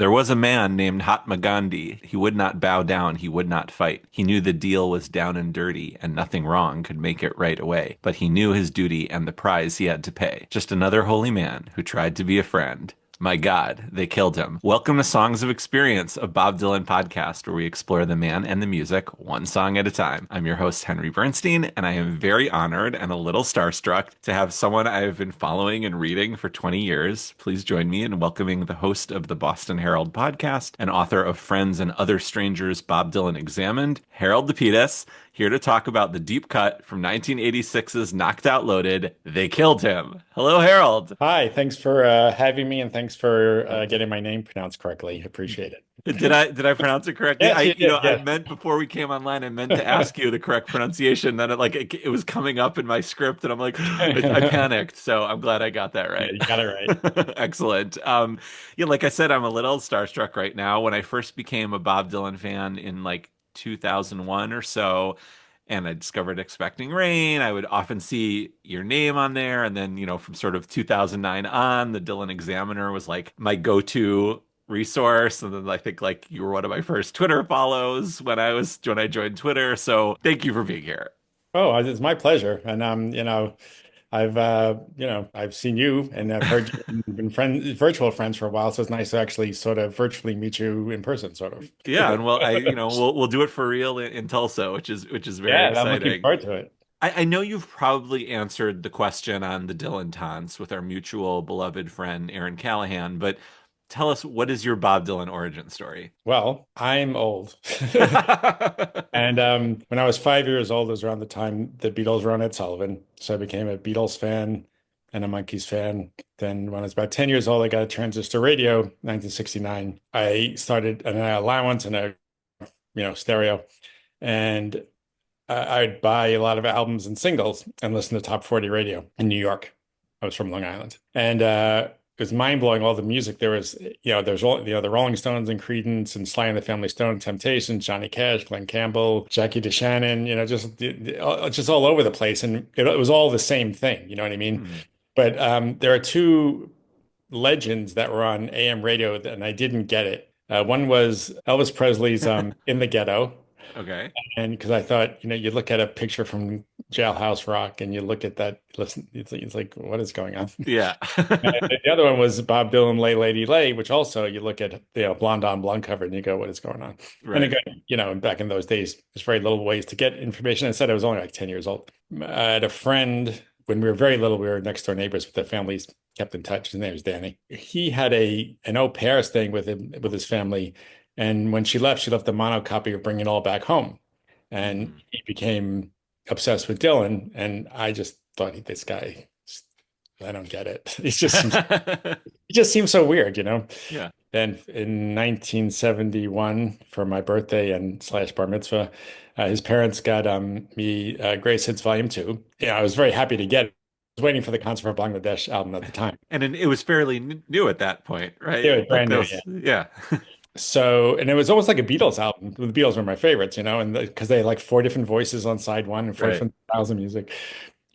There was a man named Hatma Gandhi. He would not bow down, he would not fight. He knew the deal was down and dirty, and nothing wrong could make it right away. But he knew his duty and the price he had to pay. Just another holy man who tried to be a friend. My God, they killed him. Welcome to Songs of Experience, a Bob Dylan podcast where we explore the man and the music one song at a time. I'm your host, Henry Bernstein, and I am very honored and a little starstruck to have someone I have been following and reading for 20 years. Please join me in welcoming the host of the Boston Herald podcast and author of Friends and Other Strangers, Bob Dylan Examined, Harold Lepidus, here to talk about the deep cut from 1986's Knocked Out Loaded, They Killed Him. Hello, Harold. Hi, thanks for having me, and thanks for getting my name pronounced correctly. Appreciate it. Did I pronounce it correctly? Yes, you did. I Yes. meant before we came online, I meant to ask you the correct pronunciation. Then it was coming up in my script, and I'm like, I panicked. So I'm glad I got that Yeah, right. you got it right. Excellent. Yeah, like I said, I'm a little starstruck right now. When I first became a Bob Dylan fan in like 2001 or so, and I discovered Expecting Rain, I would often see your name on there. And then, from sort of 2009 on, the Dylan Examiner was like my go-to resource. And then I think like you were one of my first Twitter follows when I joined Twitter. So thank you for being here. Oh, it's my pleasure. And I've seen you and I've heard you and been virtual friends for a while, so it's nice to actually sort of virtually meet you in person, sort of. Yeah, and well, we'll do it for real in Tulsa, which is very Yeah, I'm looking exciting. forward to it. I know you've probably answered the question on the Dylan Taunts with our mutual beloved friend Aaron Callahan, but tell us, what is your Bob Dylan origin story? Well, I'm old. And when I was 5 years old, it was around the time the Beatles were on Ed Sullivan. So I became a Beatles fan and a Monkees fan. Then when I was about 10 years old, I got a transistor radio, 1969. I started an allowance and a stereo. And I'd buy a lot of albums and singles and listen to top 40 radio in New York. I was from Long Island. And it was mind blowing all the music. There was, there's all, the Rolling Stones and Creedence and Sly and the Family Stone, Temptations, Johnny Cash, Glenn Campbell, Jackie DeShannon, just all over the place. And it was all the same thing. You know what I mean? Hmm. But there are two legends that were on AM radio and I didn't get it. One was Elvis Presley's In the Ghetto. Okay. And because I thought, you look at a picture from Jailhouse Rock and you look at that, listen, it's like, what is going on? Yeah. And the other one was Bob Dylan, Lay Lady Lay, which also you look at, blonde on blonde cover and you go, what is going on? And Right. again, back in those days, there's very little ways to get information. I said I was only like 10 years old. I had a friend when we were very little, we were next door neighbors, but the families kept in touch. His name was Danny. He had an au pair staying with him, with his family. And when she left a monocopy of Bring It All Back Home. And Hmm. he became obsessed with Dylan. And I just thought, this guy, I don't get it. He just seems so weird, Yeah. Then in 1971, for my birthday and slash bar mitzvah, his parents got me Grace Hits Volume 2. Yeah, I was very happy to get it. I was waiting for the Concert for Bangladesh album at the time. And then it was fairly new at that point, It right? was Like brand new, those, yeah. yeah. So, and it was almost like a Beatles album. The Beatles were my favorites, and because they had like four different voices on side one and four Right. different styles of music.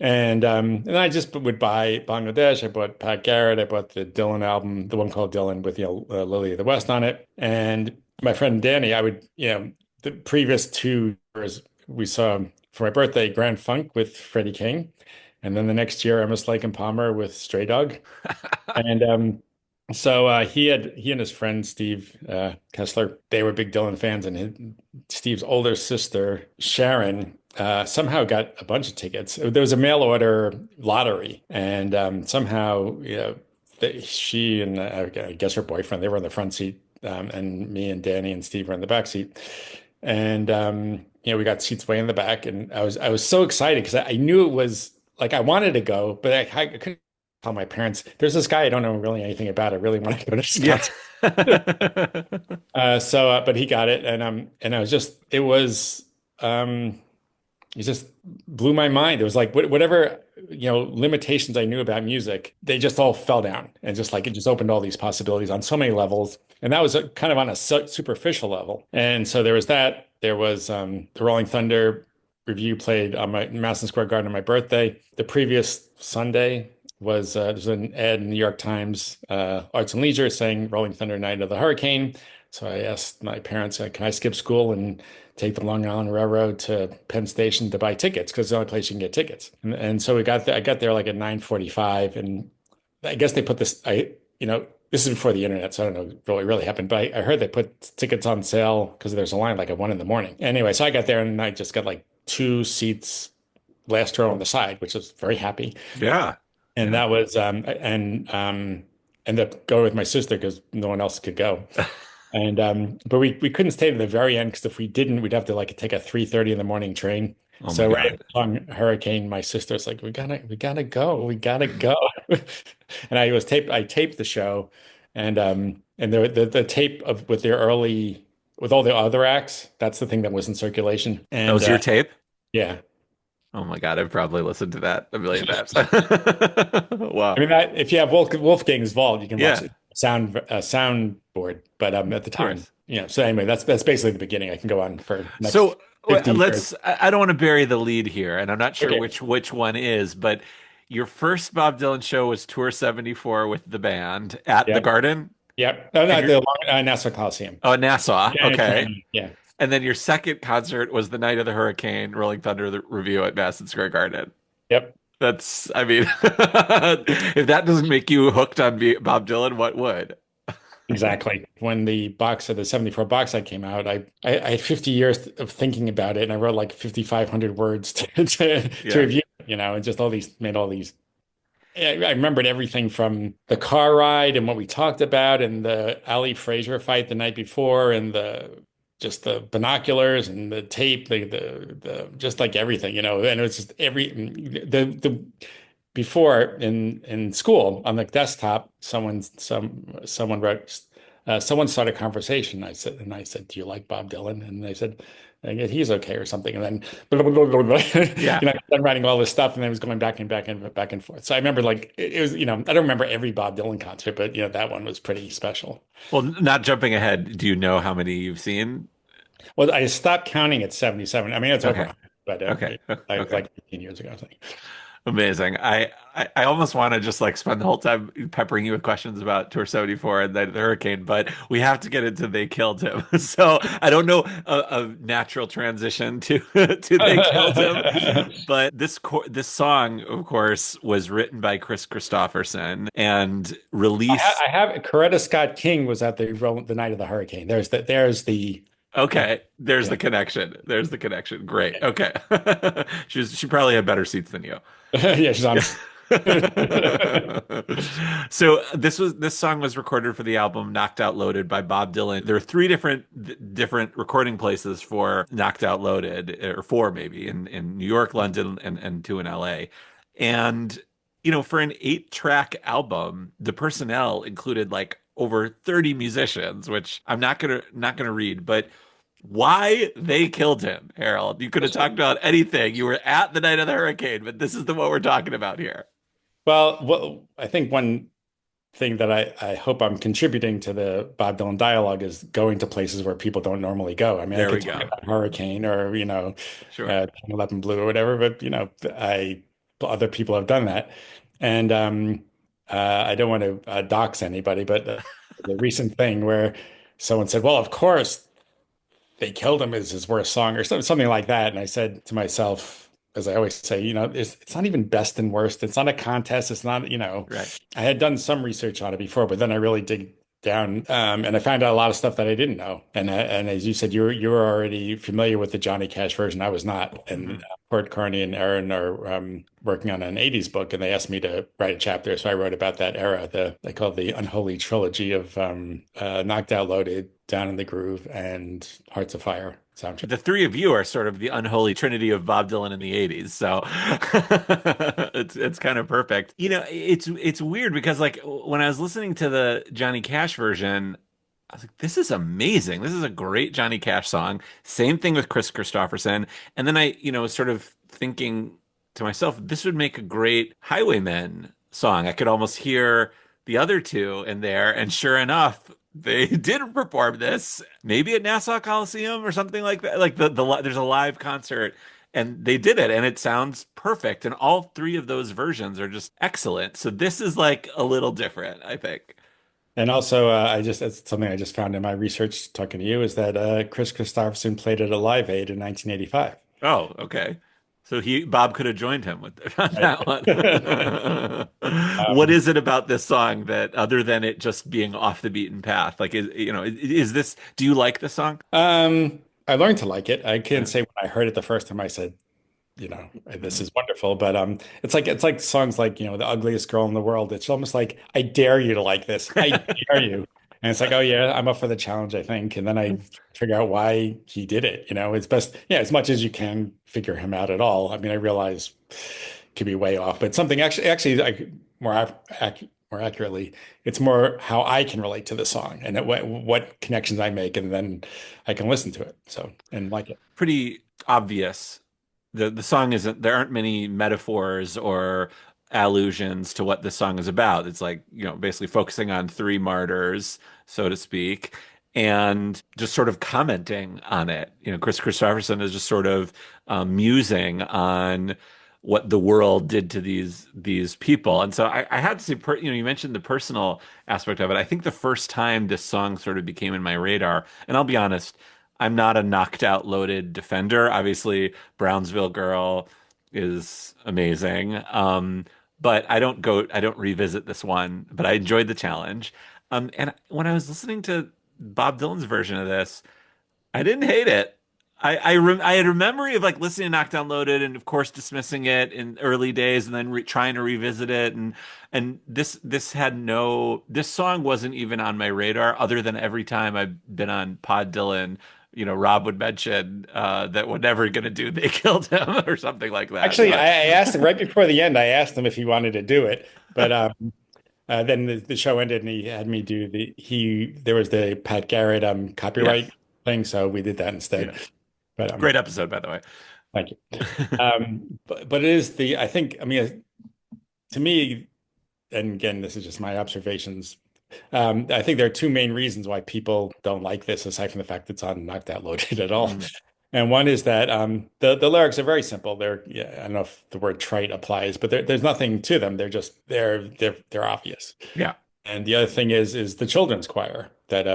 And I just would buy Bangladesh. I bought Pat Garrett. I bought the Dylan album, the one called Dylan with, Lily of the West on it. And my friend Danny, I would, the previous 2 years we saw for my birthday, Grand Funk with Freddie King. And then the next year, Emerson, Lake and Palmer with Stray Dog. And so he and his friend Steve Kessler, they were big Dylan fans, and Steve's older sister Sharon somehow got a bunch of tickets. There was a mail order lottery, and somehow she and I guess her boyfriend, they were in the front seat, and me and Danny and Steve were in the back seat, and we got seats way in the back, and I was so excited because I knew it was like I wanted to go, but I couldn't tell my parents, there's this guy I don't know really anything about. I really want to go to this Yeah. concert. But he got it, and I was just, um, it just blew my mind. It was like whatever, limitations I knew about music, they just all fell down, and just like it just opened all these possibilities on so many levels. And that was kind of on a superficial level. And so there was that. There was the Rolling Thunder review played on my Madison Square Garden on my birthday. The previous Sunday there's an ad in the New York Times, Arts and Leisure, saying Rolling Thunder Night of the Hurricane. So I asked my parents, can I skip school and take the Long Island Railroad to Penn Station to buy tickets? Because it's the only place you can get tickets. And so we got there. I got there like at 9:45, and I guess they put this. This is before the internet, so I don't know what really happened. But I heard they put tickets on sale because there's a line like at 1 in the morning. Anyway, so I got there and I just got like two seats, last row on the side, which was very happy. Yeah. And Yeah. that was and ended up going with my sister because no one else could go. And but we couldn't stay to the very end because if we didn't, we'd have to like take a 3:30 in the morning train. Oh my So right God. on Hurricane, my sister's like, we gotta go, we gotta go. And I taped the show, and the tape of with their early with all the other acts, that's the thing that was in circulation. That And was your tape? yeah. Oh my God, I've probably listened to that a million times. I Wow. mean, if you have Wolfgang's Vault, you can watch Yeah, it soundboard. But at the of time, course. so anyway, that's basically the beginning. I can go on for next So 50 years. I don't want to bury the lead here, and I'm not sure Okay. which one is, but your first Bob Dylan show was Tour 74 with the band at the Yep. Garden, Yep. No, and not your the Nassau Coliseum. oh Nassau, Giant okay. canyon. Yeah. And then your second concert was the night of the hurricane, Rolling Thunder the Review at Madison Square Garden. Yep. That's, I mean, if that doesn't make you hooked on Bob Dylan, what would? Exactly. When the box of the 74 box set came out, I had 50 years of thinking about it, and I wrote like 5,500 words to Yeah. review, and just made all these. I remembered everything from the car ride and what we talked about, and the Ali Frazier fight the night before, and the binoculars and the tape, the just like everything, and it was just the before in school on the desktop, someone wrote, someone started a conversation. I said, "Do you like Bob Dylan?" And they said, "He's okay" or something. And then blah, blah, blah, blah, blah. Yeah. I'm writing all this stuff, and then it was going back and forth. So I remember like it was, I don't remember every Bob Dylan concert, but that one was pretty special. Well, not jumping ahead, do you know how many you've seen? Well, I stopped counting at 77. I mean, it's over Okay. 100, but Okay. I was Okay. like 15 years ago, I think. Amazing. I almost want to just like spend the whole time peppering you with questions about Tour 74 and the hurricane, but we have to get into They Killed Him. So I don't know a natural transition to to They Killed Him, but this song, of course, was written by Kristofferson and released. I have Coretta Scott King was at the night of the hurricane. There's the yeah, Okay, there's the yeah, connection. There's the connection. Great. yeah. Okay. She probably had better seats than you. Yeah, she's on. So this song was recorded for the album Knocked Out Loaded by Bob Dylan. There are three different recording places for Knocked Out Loaded, or four maybe, in New York, London, and two in LA. And for an 8-track album, the personnel included like over 30 musicians, which I'm not gonna read, but why they killed him, Harold. You could have talked about anything. You were at the night of the hurricane, but this is the what we're talking about here. Well, I think one thing that I hope I'm contributing to the Bob Dylan dialogue is going to places where people don't normally go. I mean, I There we could talk go. about Hurricane or, Sure. 11 Blue or whatever, but, other people have done that. And I don't want to dox anybody, but the recent thing where someone said, well, of course, They Killed Him is his worst song or something like that. And I said to myself, as I always say, it's not even best and worst. It's not a contest. It's not, Right. I had done some research on it before, but then I really dig down, and I found out a lot of stuff that I didn't know. And as you said, you were already familiar with the Johnny Cash version. I was not. And Mhm. Court Carney and Aaron are working on an 80s book, and they asked me to write a chapter. So I wrote about that era. They call it the unholy trilogy of Knocked Out Loaded, Down in the Groove, and Hearts of Fire soundtrack. The three of you are sort of the unholy trinity of Bob Dylan in the 80s. So it's kind of perfect. It's weird because like when I was listening to the Johnny Cash version, I was like, this is amazing. This is a great Johnny Cash song. Same thing with Chris Christopherson. And then I, was sort of thinking to myself, this would make a great Highwaymen song. I could almost hear the other two in there. And sure enough, they did perform this, maybe at Nassau Coliseum or something like that. Like there's a live concert And they did it, and it sounds perfect. And all three of those versions are just excellent. So this is like a little different, I think. And also, that's something I just found in my research talking to you is that Kris Kristofferson played at a Live Aid in 1985. Oh, okay. So Bob could have joined him with on Right. that one. What Um, is it about this song that, other than it just being off the beaten path, like is this? Do you like the song? I learned to like it. I can't Yeah. say when I heard it the first time I said, this Mhm. is wonderful. But it's like songs like, The Ugliest Girl in the World. It's almost like I dare you to like this. I dare you. And it's like, oh yeah, I'm up for the challenge, I think. And then I figure out why he did it. It's best, yeah, as much as you can figure him out at all. I mean, I realize it could be way off, but something actually like more accurately, it's more how I can relate to the song and what connections I make, and then I can listen to it. So and like it. Pretty obvious. The song isn't, there aren't many metaphors or allusions to what this song is about. It's like, basically focusing on three martyrs, so to speak, and just sort of commenting on it. Chris Christopherson is just sort of musing on what the world did to these people. And so I had to say, you mentioned the personal aspect of it. I think the first time this song sort of became in my radar, and I'll be honest, I'm not a knocked out loaded defender. Obviously, Brownsville Girl is amazing. But I don't revisit this one, but I enjoyed the challenge. And when I was listening to Bob Dylan's version of this, I didn't hate it. I had a memory of like listening to Knockdown Loaded and of course dismissing it in early days and then trying to revisit it, and this song wasn't even on my radar other than every time I've been on Pod Dylan, Rob would mention that we're never gonna do They Killed Him or something like that. Actually, I But asked him right before the end. I asked him if he wanted to do it, but then the show ended, and he had me do there was the Pat Garrett copyright yes, thing, so we did that instead. yeah, But great episode by the way. thank you. But it is I think, I mean, to me, and again, this is just my observations. I think there are two main reasons why people don't like this, aside from the fact it's on Not That Loaded at all. Mm, And one is that the lyrics are very simple. Yeah, I don't know if the word trite applies, but there's nothing to them. They're obvious. yeah, And the other thing is the children's choir that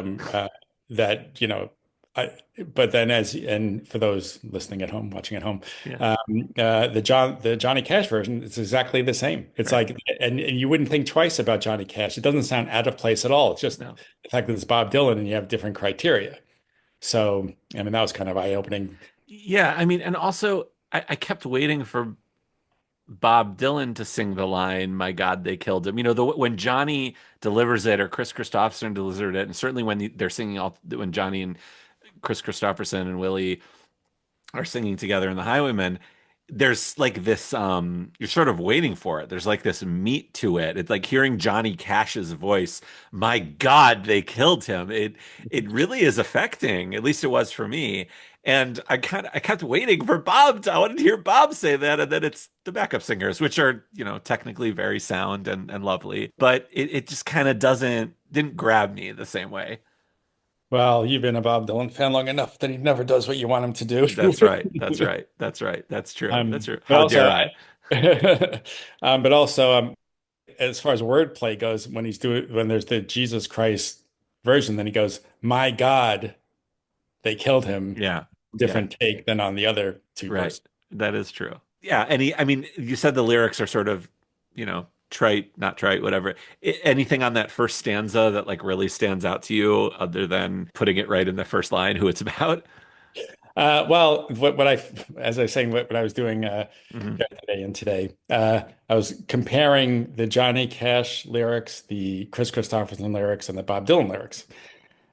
I but then and for those listening at home, watching at home, yeah, the Johnny Cash version, it's exactly the same. It's right. like, and you wouldn't think twice about Johnny Cash. It doesn't sound out of place at all. It's just No. the fact that it's Bob Dylan and you have different criteria. So, I mean, that was kind of eye-opening. Yeah, I mean, and also I kept waiting for Bob Dylan to sing the line, "My God, they killed him." When Johnny delivers it or Chris Christopherson delivers it, and certainly when they're singing when Johnny and Chris Christopherson and Willie are singing together in The Highwaymen, there's like this you're sort of waiting for it. There's like this meat to it. It's like hearing Johnny Cash's voice. My God, they killed him. It really is affecting. At least it was for me. And I kept waiting for I wanted to hear Bob say that, and then it's the backup singers, which are, technically very sound and lovely, but it just kind of didn't grab me the same way. Well, you've been a Bob Dylan fan long enough that he never does what you want him to do. That's right. That's right. That's right. That's true. That's true. But How also, dare I? but also, as far as wordplay goes, when there's the Jesus Christ version, then he goes, "My God, they killed him." Yeah. Yeah. Different take than on the other two Right. verses. That is true. Yeah. I mean, you said the lyrics are sort of, trite, not trite, whatever. Anything on that first stanza that like really stands out to you other than putting it right in the first line, who it's about? Well, as I was saying, what I was doing Hmm. yesterday and today, I was comparing the Johnny Cash lyrics, the Chris Christopherson lyrics, and the Bob Dylan lyrics.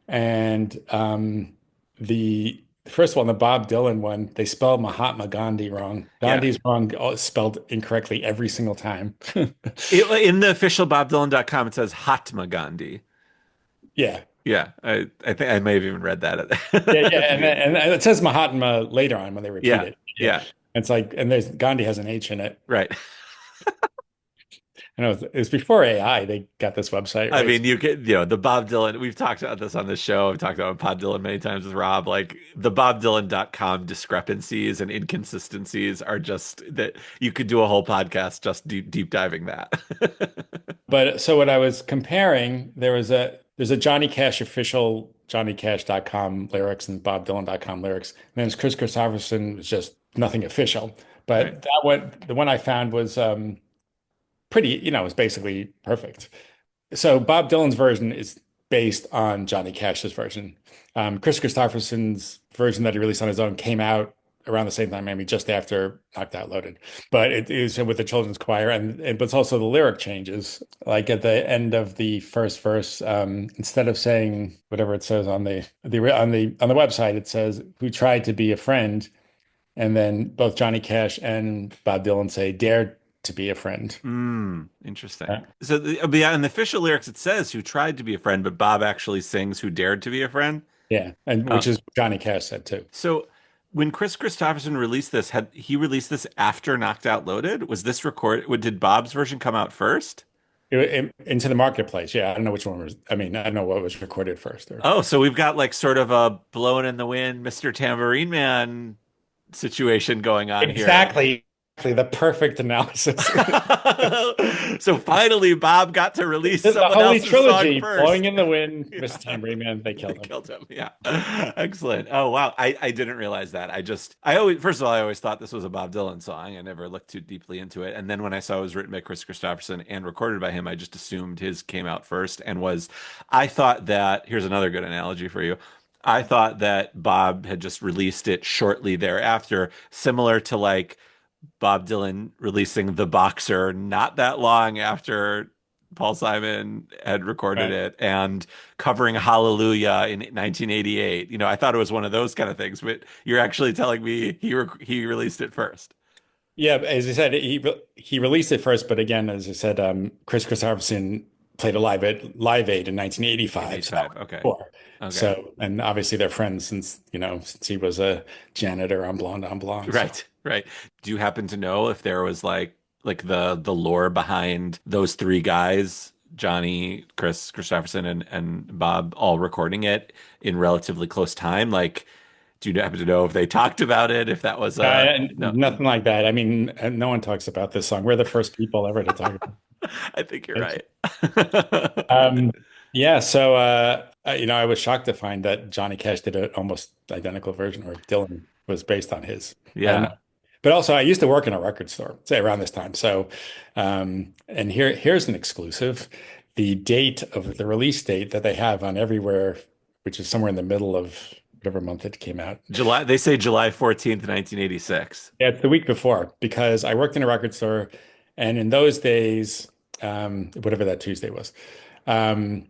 And the first one, the Bob Dylan one, they spelled Mahatma Gandhi wrong. Yeah. Gandhi's wrong, spelled incorrectly every single time. In the official BobDylan.com, it says Hatma Gandhi. Yeah. Yeah. I think I may have even read that Yeah, yeah, at the beginning. and it says Mahatma later on when they repeat Yeah. it. Yeah, Yeah. it's like, and there's Gandhi has an H in it. Right. I know it was before AI. They got this website, I right? mean, you could, the Bob Dylan, we've talked about this on the show. I've talked about Pod Dylan many times with Rob. Like the BobDylan.com discrepancies and inconsistencies are just that you could do a whole podcast just deep diving that. But so what I was comparing, there's a Johnny Cash official JohnnyCash.com lyrics and BobDylan.com lyrics. And then there's Chris Kristofferson, it's just nothing official. Right. But that one, the one I found was pretty, it was basically perfect. So Bob Dylan's version is based on Johnny Cash's version. Chris Christopherson's version that he released on his own came out around the same time, maybe just after Knocked Out Loaded. But it is with the children's choir, but it's also the lyric changes. Like at the end of the first verse, instead of saying whatever it says on the website, it says "Who tried to be a friend," and then both Johnny Cash and Bob Dylan say "Dared to be a friend." Interesting. So, yeah, in the official lyrics, it says who tried to be a friend, but Bob actually sings who dared to be a friend. Yeah, and Uh, which is Johnny Cash said too. so when Chris Christopherson released this, had he released this after Knocked Out Loaded? Was this did Bob's version come out first? Into the marketplace. Yeah, I don't know which one was. I mean, I don't know what was recorded first. Or Oh, so we've got like sort of a blowing in the wind, Mr. Tambourine Man situation going on here. exactly the perfect analysis. So finally, Bob got to release The someone Holy else's song Trilogy, first. Blowing in the Wind, Yeah. Mr. Tambourine Man, they They killed him. killed him. Yeah. Excellent. Oh, wow. I didn't realize that. I always, first of all, I always thought this was a Bob Dylan song. I never looked too deeply into it. And then when I saw it was written by Chris Christopherson and recorded by him, I just assumed his came out first and I thought that, here's another good analogy for you. I thought that Bob had just released it shortly thereafter, similar to like Bob Dylan releasing The Boxer not that long after Paul Simon had recorded Right. it and covering Hallelujah in 1988. I thought it was one of those kind of things, but you're actually telling me he released it first. Yeah, as I said, he released it first, but again, as I said, Chris Christopherson played a Live Aid in 1985, so that 85. was Okay. before. Okay. So, and obviously they're friends since he was a janitor on Blonde on Blonde. So. Right. Right. Do you happen to know if there was like the lore behind those three guys, Johnny, Chris, Christopherson, and Bob, all recording it in relatively close time? Like, do you happen to know if they talked about it? If that was a no? Nothing like that. I mean, no one talks about this song. We're the first people ever to talk about I think you're it. right. Um, yeah, so I was shocked to find that Johnny Cash did an almost identical version, or Dylan was based on his. And Yeah. but also, I used to work in a record store, say around this time. So, and here's an exclusive: the date of the release date that they have on everywhere, which is somewhere in the middle of whatever month it came out. July, they say July 14th, 1986. Yeah, it's the week before because I worked in a record store, and in those days, whatever that Tuesday was, um,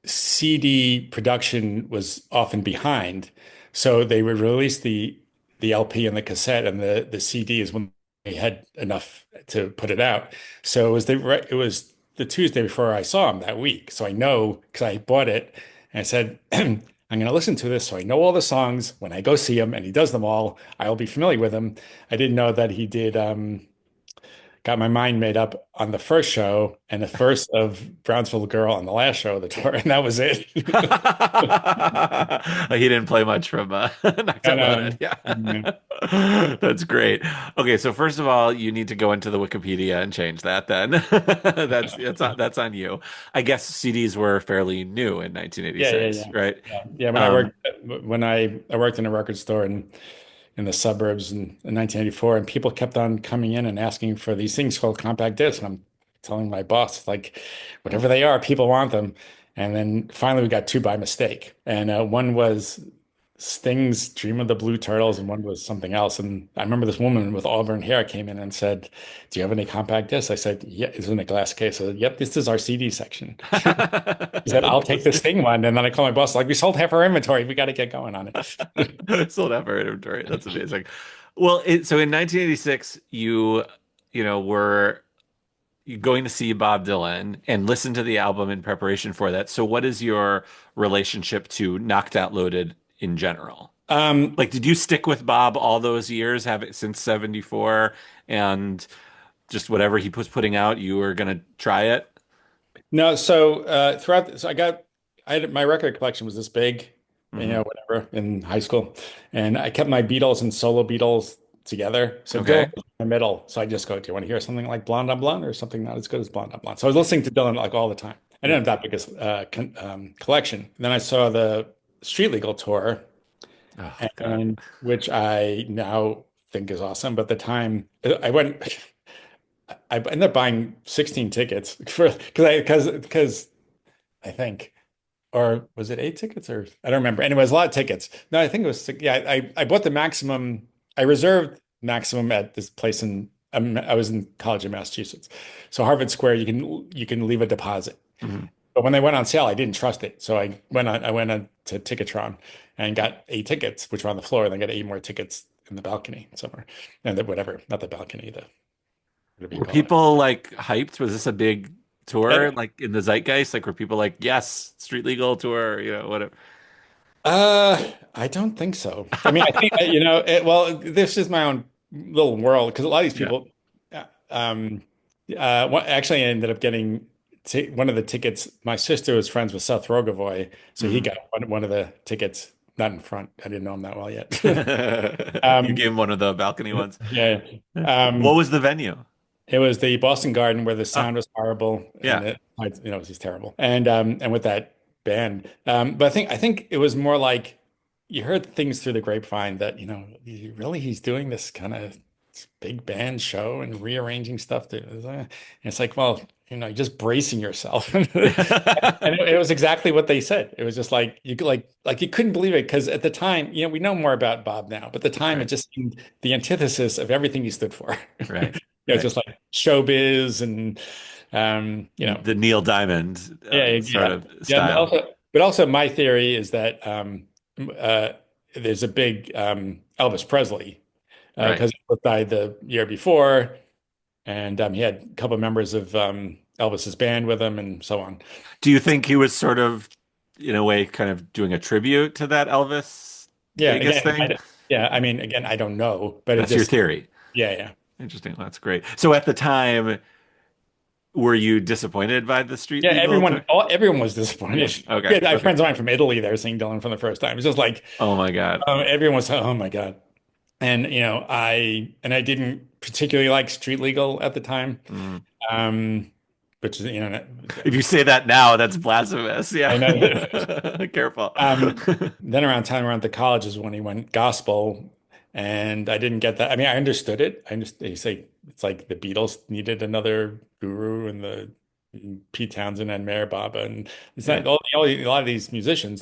CD production was often behind, so they would release the LP and the cassette, and the CD is when they had enough to put it out. So it was the Tuesday before I saw him that week, so I know because I bought it, and I said. I'm going to listen to this so I know all the songs. When I go see him and he does them all, I'll be familiar with him. I didn't know that he did got my mind made up on the first show and the first of Brownsville Girl on the last show of the tour, and that was it. He didn't play much from Knocked Out And Loaded. Yeah. That's great. Okay, so first of all, you need to go into the Wikipedia and change that then. That's on you. I guess CDs were fairly new in yeah, yeah, 1986, yeah, right? yeah, yeah. Um, When I worked in a record store in the suburbs in 1984, and people kept on coming in and asking for these things called compact discs. And I'm telling my boss, like, whatever they are, people want them. And then finally, we got two by mistake, and one was Sting's Dream of the Blue Turtles, and one was something else. And I remember this woman with auburn hair came in and said, "Do you have any compact discs?" I said, "Yeah, it's in a glass case." I said, "Yep, this is our CD section." He said, "I'll take this thing one." And then I called my boss, like, "We sold half our inventory. We got to get going on it." Sold out for inventory. That's amazing. Well, so in 1986, were you going to see Bob Dylan and listen to the album in preparation for that. So what is your relationship to Knocked Out Loaded in general? Um, Like, did you stick with Bob all those years, have it since 74? And just whatever he was putting out, you were gonna try it? No, so so my record collection was this big, Hmm. whatever, in high school, and I kept my Beatles and solo Beatles together. So Dylan Okay. was in the middle. So I just go, do you want to hear something like Blonde on Blonde or something not as good as Blonde on Blonde? So I was listening to Dylan like all the time. I Yeah. didn't have that big a collection. And then I saw the Street Legal tour, Oh God. and which I now think is awesome. But at the time, I went. I ended up buying 16 tickets for because I think, or was it 8 tickets or I don't remember. Anyway, it was a lot of tickets. No, I think it was yeah. I bought the maximum. I reserved maximum at this place I was in college in Massachusetts, so Harvard Square. You can leave a deposit, Mhm. but when they went on sale, I didn't trust it, so I went on to Ticketron and got 8 tickets, which were on the floor, and then got 8 more tickets in the balcony somewhere, and whatever, not the balcony, the whatever you Were call it. people like hyped? Was this a big tour, Uh, like in the zeitgeist? Like, were people like, yes, street legal tour, whatever? I don't think so. I mean, I think well, this is my own little world because a lot of these Yeah. people, actually, I ended up getting t one of the tickets. My sister was friends with Seth Rogovoy, so he Mhm. got one of the tickets, not in front. I didn't know him that well yet. You Um, gave him one of the balcony ones. yeah, What um, was the venue? it was the Boston Garden where the Oh, sound was horrible and yeah, it was just terrible. And with that band. But I think it was more like you heard things through the grapevine that, really he's doing this kind of big band show and rearranging stuff and it's like, well, you're just bracing yourself. And it was exactly what they said. It was just like you could like you couldn't believe it because at the time, we know more about Bob now, but at the time it right, just seemed the antithesis of everything he stood for. right, It's right. just like showbiz and The Neil Diamond yeah, sort yeah. of Yeah, and style, also my theory is that uh there's a big Elvis Presley right? because he died the year before and he had a couple of members of Elvis's band with him and so on. Do you think he was sort of, in a way, kind of doing a tribute to that Elvis Yeah, Vegas again, thing? yeah, I mean, again, I don't know, but it That's your just, theory. yeah, yeah. Interesting. That's great. So at the time, were you disappointed by the street Yeah, legal tour? everyone was Yeah. disappointed. Okay. Yeah, I have Okay. friends of mine from Italy there seeing Dylan for the first time. It's just like Oh my God. everyone was, oh my God. And I didn't particularly like street legal at the time. Mm. Um, which is If you say that now, that's blasphemous. Yeah. I know. Careful. Then around time around the college is when he went gospel, and I didn't get that. I mean, I understood it. I understand. You say it's like the Beatles needed another guru, and the Pete Townsend and Mayor Baba, and it's Yeah. not a lot of these musicians.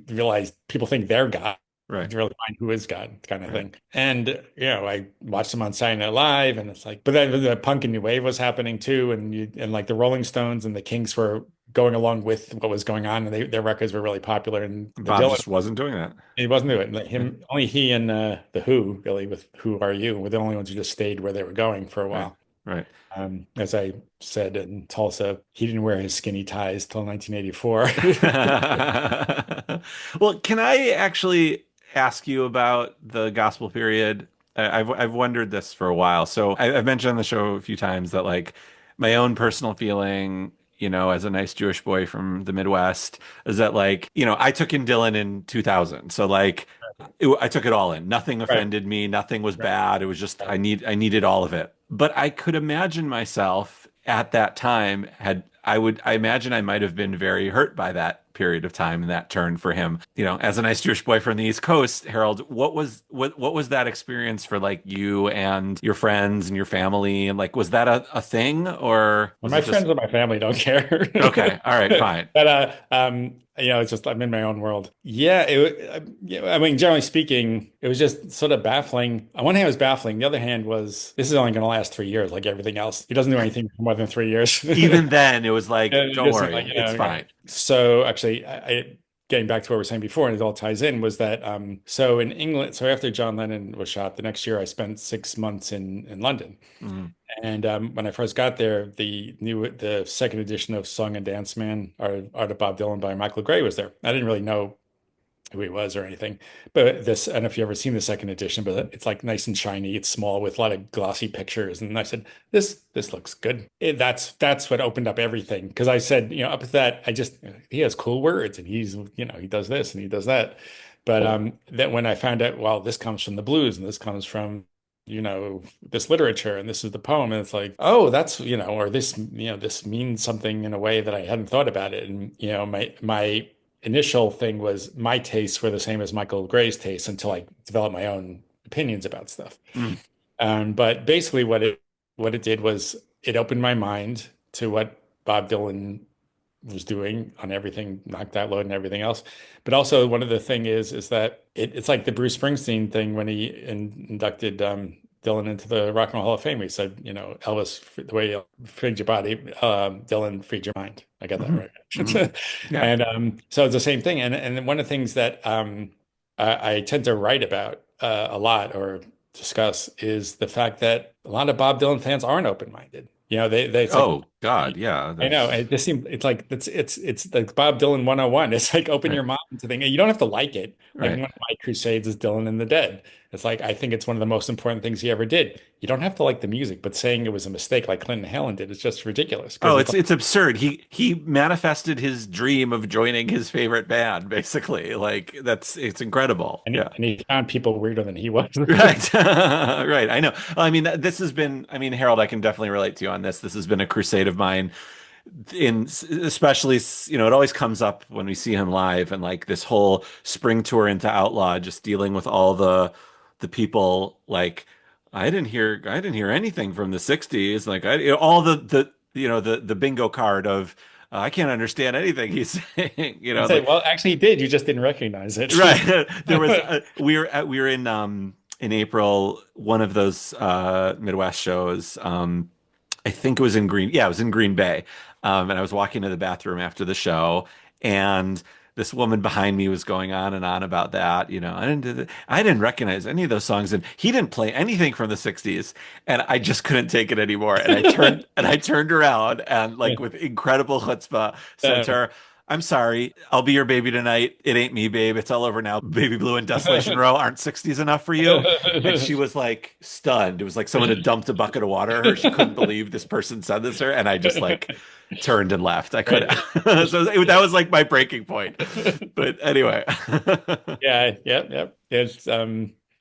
Realize people think they're God. Right. To really find who is God, kind of Right. thing. And I watched them on Saturday Night Live, and it's like, but then the punk and new wave was happening too, and like the Rolling Stones and the Kinks were going along with what was going on, and their records were really popular. And the Bob Dylan, just wasn't doing that. he wasn't doing it. Like Yeah. only he and the Who, really, with Who Are You, were the only ones who just stayed where they were going for a Right. while. Right. As I said in Tulsa, he didn't wear his skinny ties till 1984. Well, can I actually ask you about the gospel period? I've wondered this for a while. So I've mentioned on the show a few times that like my own personal feeling, as a nice Jewish boy from the Midwest, is that like, I took in Dylan in 2000. So like I took it all in. Nothing Right, offended me. Nothing was right, bad. It was just right. I needed all of it. But I could imagine myself at that time I imagine I might have been very hurt by that period of time and that turn for him. As a nice Jewish boy from the East Coast, Harold, what was that experience for like you and your friends and your family? And like was that a thing or And was my it just friends and my family don't care. okay, all right, fine. But it's just I'm in my own world. Yeah, yeah, I mean, generally speaking, it was just sort of baffling. On one hand, it was baffling. The other hand was this is only going to last 3 years, like everything else. He doesn't do anything for more than 3 years. Even then it was Yeah, like, it don't just seemed worry, like, it's fine. so actually, getting back to what we were saying before, and it all ties in, was that so in England, so after John Lennon was shot, the next year I spent 6 months in London. Mm, And when I first got there, the second edition of Song and Dance Man, Art of Bob Dylan by Michael Gray was there. I didn't really know who he was or anything. But this, I don't know if you've ever seen the second edition, but it's like nice and shiny. It's small with a lot of glossy pictures. And I said, this looks good. That's what opened up everything. Because I said, up to that, he has cool words and he does this and he does that. But then when I found out, well, this comes from the blues and this comes from this literature and this is the poem, and it's like, oh, that's, or this means something in a way that I hadn't thought about it. And my initial thing was my tastes were the same as Michael Gray's tastes until I developed my own opinions about stuff. Mm. But basically what it did was it opened my mind to what Bob Dylan was doing on everything, Knock That Load and everything else. But also one of the thing is that it's like the Bruce Springsteen thing when he inducted Dylan into the Rock and Roll Hall of Fame. He said, Elvis, the way you freed your body, Dylan freed your mind. I got that Hmm. Hmm. right. Yeah. And so it's the same thing. And one of the things that I tend to write about a lot or discuss is the fact that a lot of Bob Dylan fans aren't open-minded. It's like Oh God, yeah. I know. There's It just seems it's like it's like Bob Dylan 101. It's like open right, your mind to things. You don't have to like it. Like one right. of my crusades is Dylan and the Dead. It's like I think it's one of the most important things he ever did. You don't have to like the music, but saying it was a mistake like Clinton Helen did is just ridiculous because Oh, it's like it's absurd. He manifested his dream of joining his favorite band, basically. Like it's incredible. and Yeah. he found people weirder than he was. Right. Right. I know. Well, I mean, this has been, I mean, Harold, I can definitely relate to you on this. This has been a crusade of mine in especially, it always comes up when we see him live and like this whole spring tour into Outlaw, just dealing with all the people like I didn't hear anything from the 60s. Like all the bingo card of I can't understand anything he's saying, And say, like well, actually, he did. You just didn't recognize it. right. There was we were in April, one of those Midwest shows. I think it was in Green. Yeah, it was in Green Bay. And I was walking to the bathroom after the show, and this woman behind me was going on and on about that. I didn't recognize any of those songs, and he didn't play anything from the '60s, and I just couldn't take it anymore. And I turned around and like with incredible chutzpah said to Uh, her, I'm sorry. I'll be your baby tonight. It ain't me, babe. It's all over now. Baby Blue and Desolation Row aren't 60s enough for you. And she was like stunned. It was like someone had dumped a bucket of water at her. She couldn't believe this person said this to her. And I just like turned and left. I couldn't. right. That was like my breaking point. But anyway. Yeah, yep, yep. It's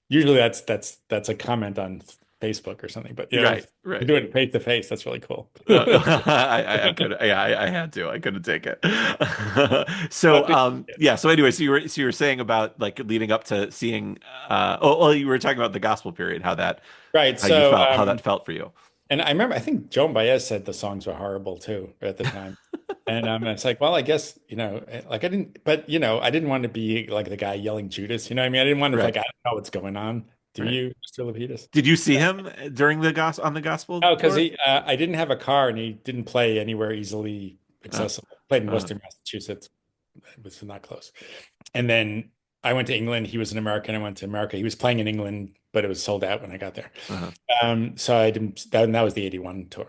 usually that's a comment on Facebook or something, but Right, to right. do it face to face, that's really cool. I could, yeah, I had to. I couldn't take it. So, But yeah. So anyway, so you were saying about like leading up to seeing, well, you were talking about the gospel period, right, how you so felt, how that felt for you. and I remember I think Joan Baez said the songs were horrible too at the time. And it's like, well, I guess, like I didn't, but I didn't want to be like the guy yelling Judas, you know what I mean? I didn't want to like, Right, I don't know what's going on. Do right. you, Mr. Lapidus? Did you see him during the on the gospel Oh, because tour? I didn't have a car and he didn't play anywhere easily Uh, accessible. Played in uh, Worcester, Massachusetts. It was not close. And then I went to England. He was an American. I went to America. He was playing in England, but it was sold out when I got there. uh, So I didn't. That was the '81 tour.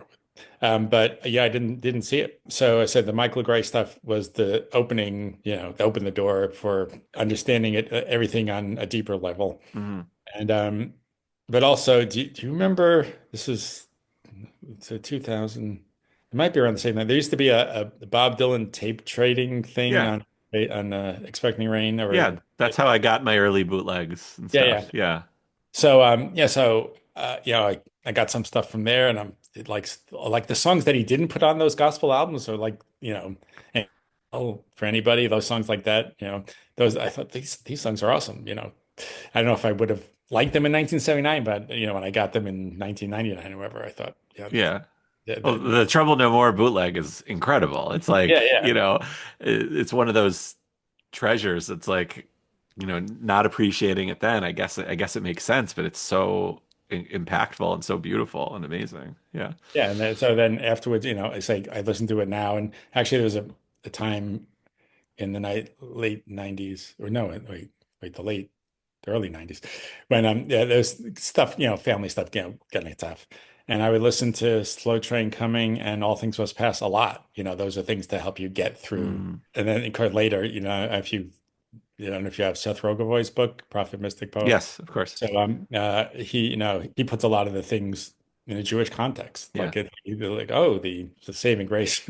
But yeah, I didn't see it. So I said the Michael Gray stuff was the opening. Opened the door for understanding it, everything on a deeper level. mhm. And but also, do you remember? It's a 2000. It might be around the same time. There used to be a Bob Dylan tape trading thing Yeah, on Expecting Rain yeah. or That's how I got my early bootlegs and yeah, yeah. stuff. Yeah, So yeah, so I got some stuff from there, and like the songs that he didn't put on those gospel albums are like and, oh, for anybody, those songs like that, those I thought these songs are awesome. I don't know if I would have liked them in 1979, but when I got them in 1999 or whatever, I thought yeah. yeah, Well, the Trouble No More bootleg is incredible. It's yeah, like, yeah. it's one of those treasures. It's like, not appreciating it then. I guess it makes sense, but it's so impactful and so beautiful and amazing. Yeah. Yeah, and so then afterwards, it's like I listen to it now, and actually there was a time in the late 90s, or no, wait, the early 90s, when yeah, there's stuff, family stuff, getting tough. And I would listen to Slow Train Coming and All Things Must Pass a lot. Those are things to help you get through. Mm. And then later, if you I don't know if you have Seth Rogovoy's book, Prophet, Mystic, Poet. Yes, of course. So he he puts a lot of the things in a Jewish context, Yeah. like like oh the saving grace,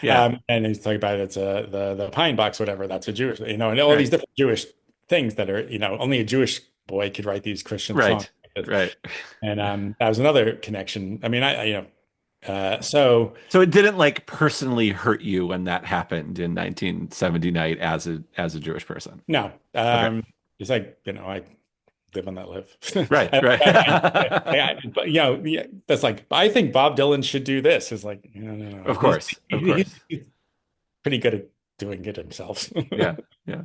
Yeah. and he's talking about it's the pine box, whatever. That's a Jewish, and all these Right. different Jewish things that are only a Jewish boy could write these Christian songs. Right. Right. And that was another connection. I mean, so So it didn't like personally hurt you when that happened in 1979 as a Jewish person. no, Okay. it's like I live and let live. Right. Right. But yeah, that's like I think Bob Dylan should do this. It's like no, no, no. Of course. Of course. He's pretty good at doing it himself. Yeah. Yeah.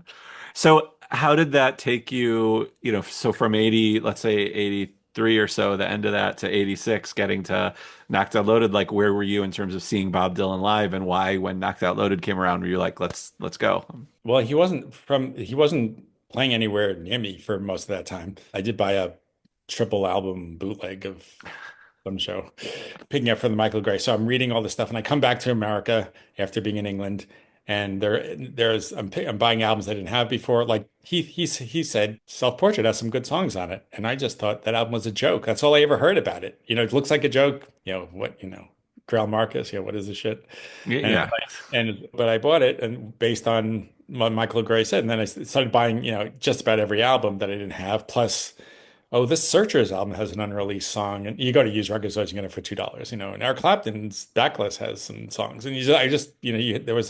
So how did that take you, so from 80, let's say 83 or so, the end of that to 86, getting to Knocked Out Loaded, like where were you in terms of seeing Bob Dylan live and why when Knocked Out Loaded came around were you like, let's go? Well, he wasn't playing anywhere near me for most of that time. I did buy a triple album bootleg of some show, picking up from the Michael Gray. So I'm reading all this stuff, and I come back to America after being in England, and I'm buying albums I didn't have before. Like he said, Self Portrait has some good songs on it, and I just thought that album was a joke. That's all I ever heard about it. It looks like a joke. Grail Marcus. What is this shit? And Yeah. but I bought it and based on what Michael Gray said, and then I started buying just about every album that I didn't have, plus. Oh, this Searchers album has an unreleased song, and you go to used record stores, you get it for $2. And Eric Clapton's Backlist has some songs, and I just, there was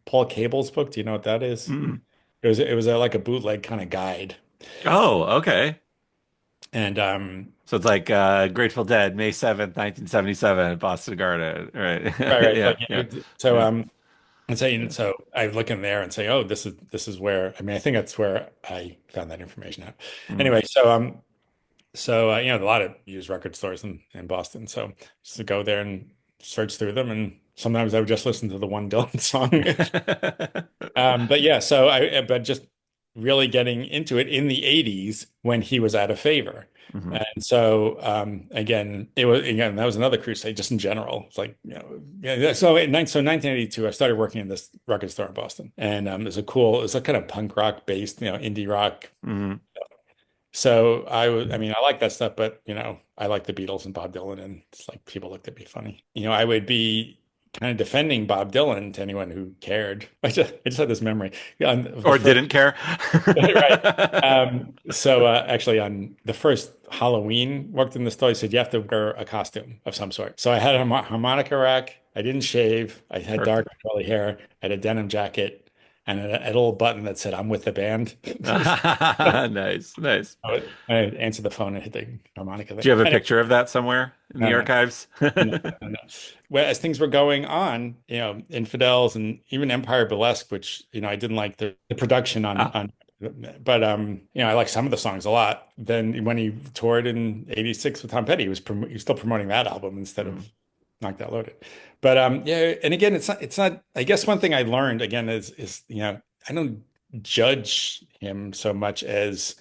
Paul Cable's book. Do you know what that is? Mm. It was like a bootleg kind of guide, Oh, okay. and So it's like Grateful Dead, May 7th, 1977 at Boston Garden. Right. right, Yeah. like Yeah. so Yeah. and say so I look in there and say, oh, this is where I think that's where I found that information out. Mm. Anyway, so a lot of used record stores in Boston. So just to go there and search through them, and sometimes I would just listen to the one Dylan song. But yeah, but just really getting into it in the '80s when he was out of favor. Mhm. And so again that was another crusade just in general. It's like yeah. So 1982 I started working in this record store in Boston, and it's a kind of punk rock based indie rock. Mhm. So I mean, I like that stuff, but I like the Beatles and Bob Dylan, and it's like people looked at me funny. I would be kind of defending Bob Dylan to anyone who cared. I just had this memory. Yeah, on the Or first, didn't care. right. So actually, on the first Halloween, worked in the store. He said you have to wear a costume of some sort. So I had a harmonica rack. I didn't shave. I had dark Perfect. curly hair. I had a denim jacket and a little button that said "I'm with the band." Nice, nice. I answered the phone and hit the harmonica Do thing. you have a Anyway, picture of that somewhere in no, the no, archives? no, no, no. Well, as things were going on, Infidels and even Empire Burlesque, which I didn't like the production Ah, but I like some of the songs a lot. Then when he toured in '86 with Tom Petty, he was still promoting that album instead mm, of Knocked Out Loaded. But yeah, and again, it's not. I guess one thing I learned again is I don't judge him so much as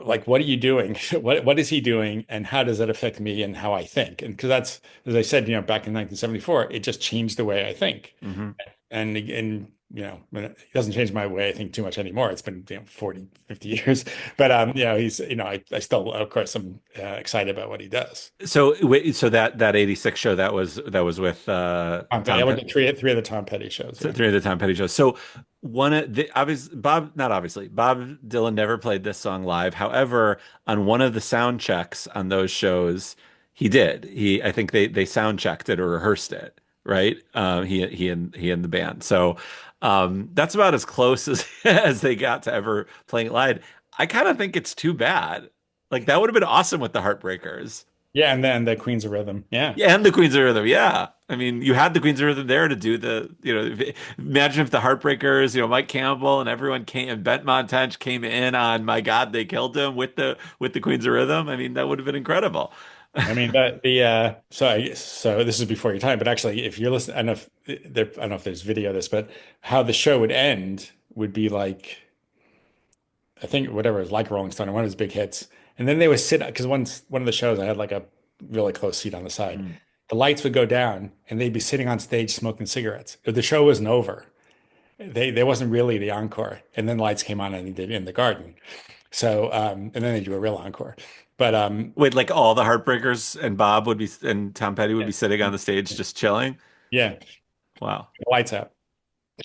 like what are you doing? What is he doing, and how does that affect me and how I think? And because that's as I said, back in 1974, it just changed the way I think. mhm. And it doesn't change my way I think too much anymore. It's been 40, 50 years, but he's I still of course I'm excited about what he does. So wait, so that 86 show that was with Tom Petty. Tom I went Petty, to three of the Tom Petty shows. Yeah. three of the Tom Petty shows. So one of the obvious Bob, not obviously, Bob Dylan never played this song live. However, on one of the sound checks on those shows, he did. I think they sound checked it or rehearsed it, right? He and the band. So that's about as close as as they got to ever playing it live. I kind of think it's too bad. Like that would have been awesome with the Heartbreakers. Yeah, and then the Queens of Rhythm. Yeah. Yeah, and the Queens of Rhythm. Yeah. I mean, you had the Queens of Rhythm there to do imagine if the Heartbreakers, Mike Campbell and everyone came and Bent Montage came in on My God, They Killed Him with the Queens of Rhythm. I mean, that would have been incredible. I mean that the so this is before your time, but actually if you're listening, I don't know if there's video of this, but how the show would end would be like I think whatever is like Rolling Stone or one of his big hits. And then they would sit because one of the shows I had like a really close seat on the side. Mm. The lights would go down and they'd be sitting on stage smoking cigarettes. The show wasn't over. they wasn't really the encore, and then the lights came on and they did in the garden. So and then they do a real encore. But Wait, like all the Heartbreakers and Bob would be and Tom Petty would yeah, be sitting on the stage just chilling? yeah, Wow. lights out.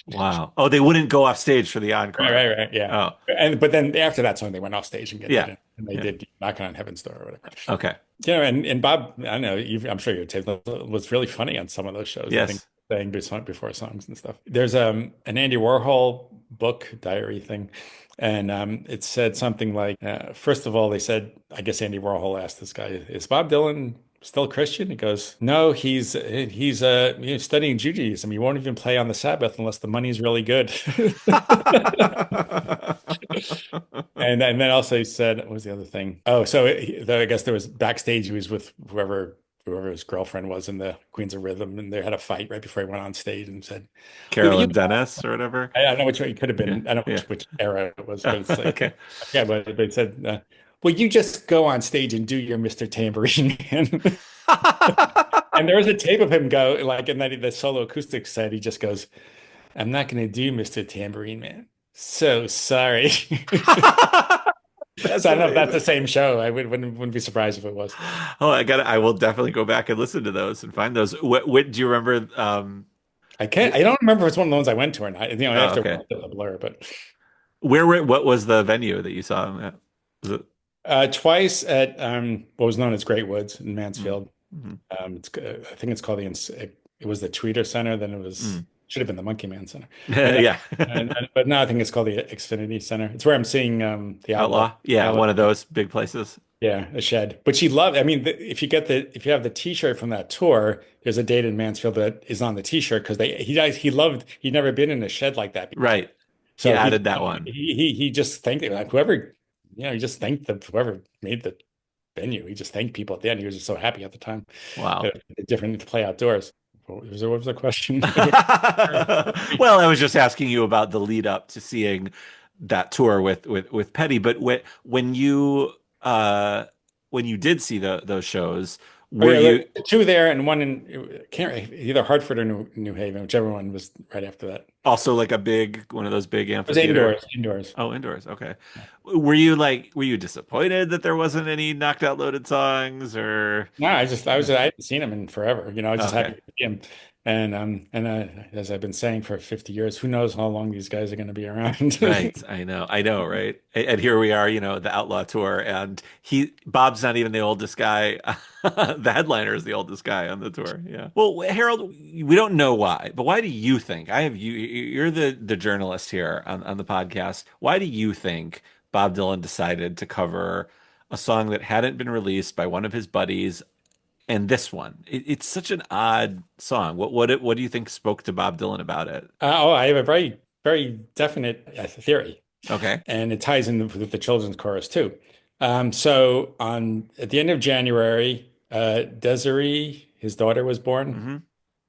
Wow. Oh, they wouldn't go off stage for the Right, encore. right, right. Yeah. Oh, And but then after that song, they went off stage and did yeah. it, and they Yeah. did Knocking on Heaven's Door or whatever. Okay. And Bob, I know I'm sure your tape was really funny on some of those shows. I think Yes. saying before songs and stuff. There's an Andy Warhol book diary thing, and it said something like, first of all, they said, I guess Andy Warhol asked this guy, "Is Bob Dylan still Christian?" He goes, "No, he's studying Judaism. He won't even play on the Sabbath unless the money's really good." And then also he said, what was the other thing? Oh, so I guess there was backstage. He was with whoever his girlfriend was in the Queens of Rhythm, and they had a fight right before he went on stage and said, "Will you?" Carolyn Dennis or whatever. I don't know which way it could have Yeah. been. I don't know Yeah. which era it was, Oh, but it's like, okay. yeah, but it said, "Will you just go on stage and do your Mr. Tambourine Man?" And there was a tape of him go like, and then the solo acoustic set, he just goes, "I'm not going to do Mr. Tambourine Man. So sorry." So That's I don't know if that's the amazing. same show. I wouldn't be surprised if it was. Oh, I will definitely go back and listen to those and find those. What do you remember? I can't. I don't remember if it's one of the ones I went to or not. Oh, After a okay. while, it's a blur. But What was the venue that you saw him at? Was it? twice at what was known as Great Woods in Mm, Mansfield. mhm, I think it's called it was the Tweeter Center. Then it was mm. should have been the Monkey Man Center. And, Yeah. but now I think it's called the Xfinity Center. It's where I'm seeing the Outlaw. Outlaw. Yeah, Outlaw. one of those big places. Yeah, a shed. But she loved. I mean, if you have the T-shirt from that tour, there's a date in Mansfield that is on the T-shirt because he loved. He'd never been in a shed like that before. Right. He So added that one. he just thanked like he just thanked whoever made the venue. He just thanked people at the end. He was just so happy at the time. Wow. Different to play outdoors. What was the question? Well, I was just asking you about the lead up to seeing that tour with Petty, but uh when you did see those shows, Oh were yeah, you two there and one in can't either Hartford or New Haven, whichever one was right after that. It also like a big one of those big was amphitheater? indoors. Oh, indoors. Okay. Were you disappointed that there wasn't any knocked out loaded songs or No, I hadn't seen him in forever. I was just happy okay. to see him. And as I've been saying for 50 years, who knows how long these guys are going to be around? Right. I know, right? And here we are, the Outlaw Tour, and Bob's not even the oldest guy. The headliner is the oldest guy on the tour. Yeah. Well, Harold, we don't know why, but why do you think? You're the journalist here on the podcast. Why do you think Bob Dylan decided to cover a song that hadn't been released by one of his buddies and this one? It's such an odd song. What do you think spoke to Bob Dylan about it? I have a very, very definite theory, Okay. and it ties in with the children's chorus too. So on at the end of January, Desiree, his daughter, was born, Hmm.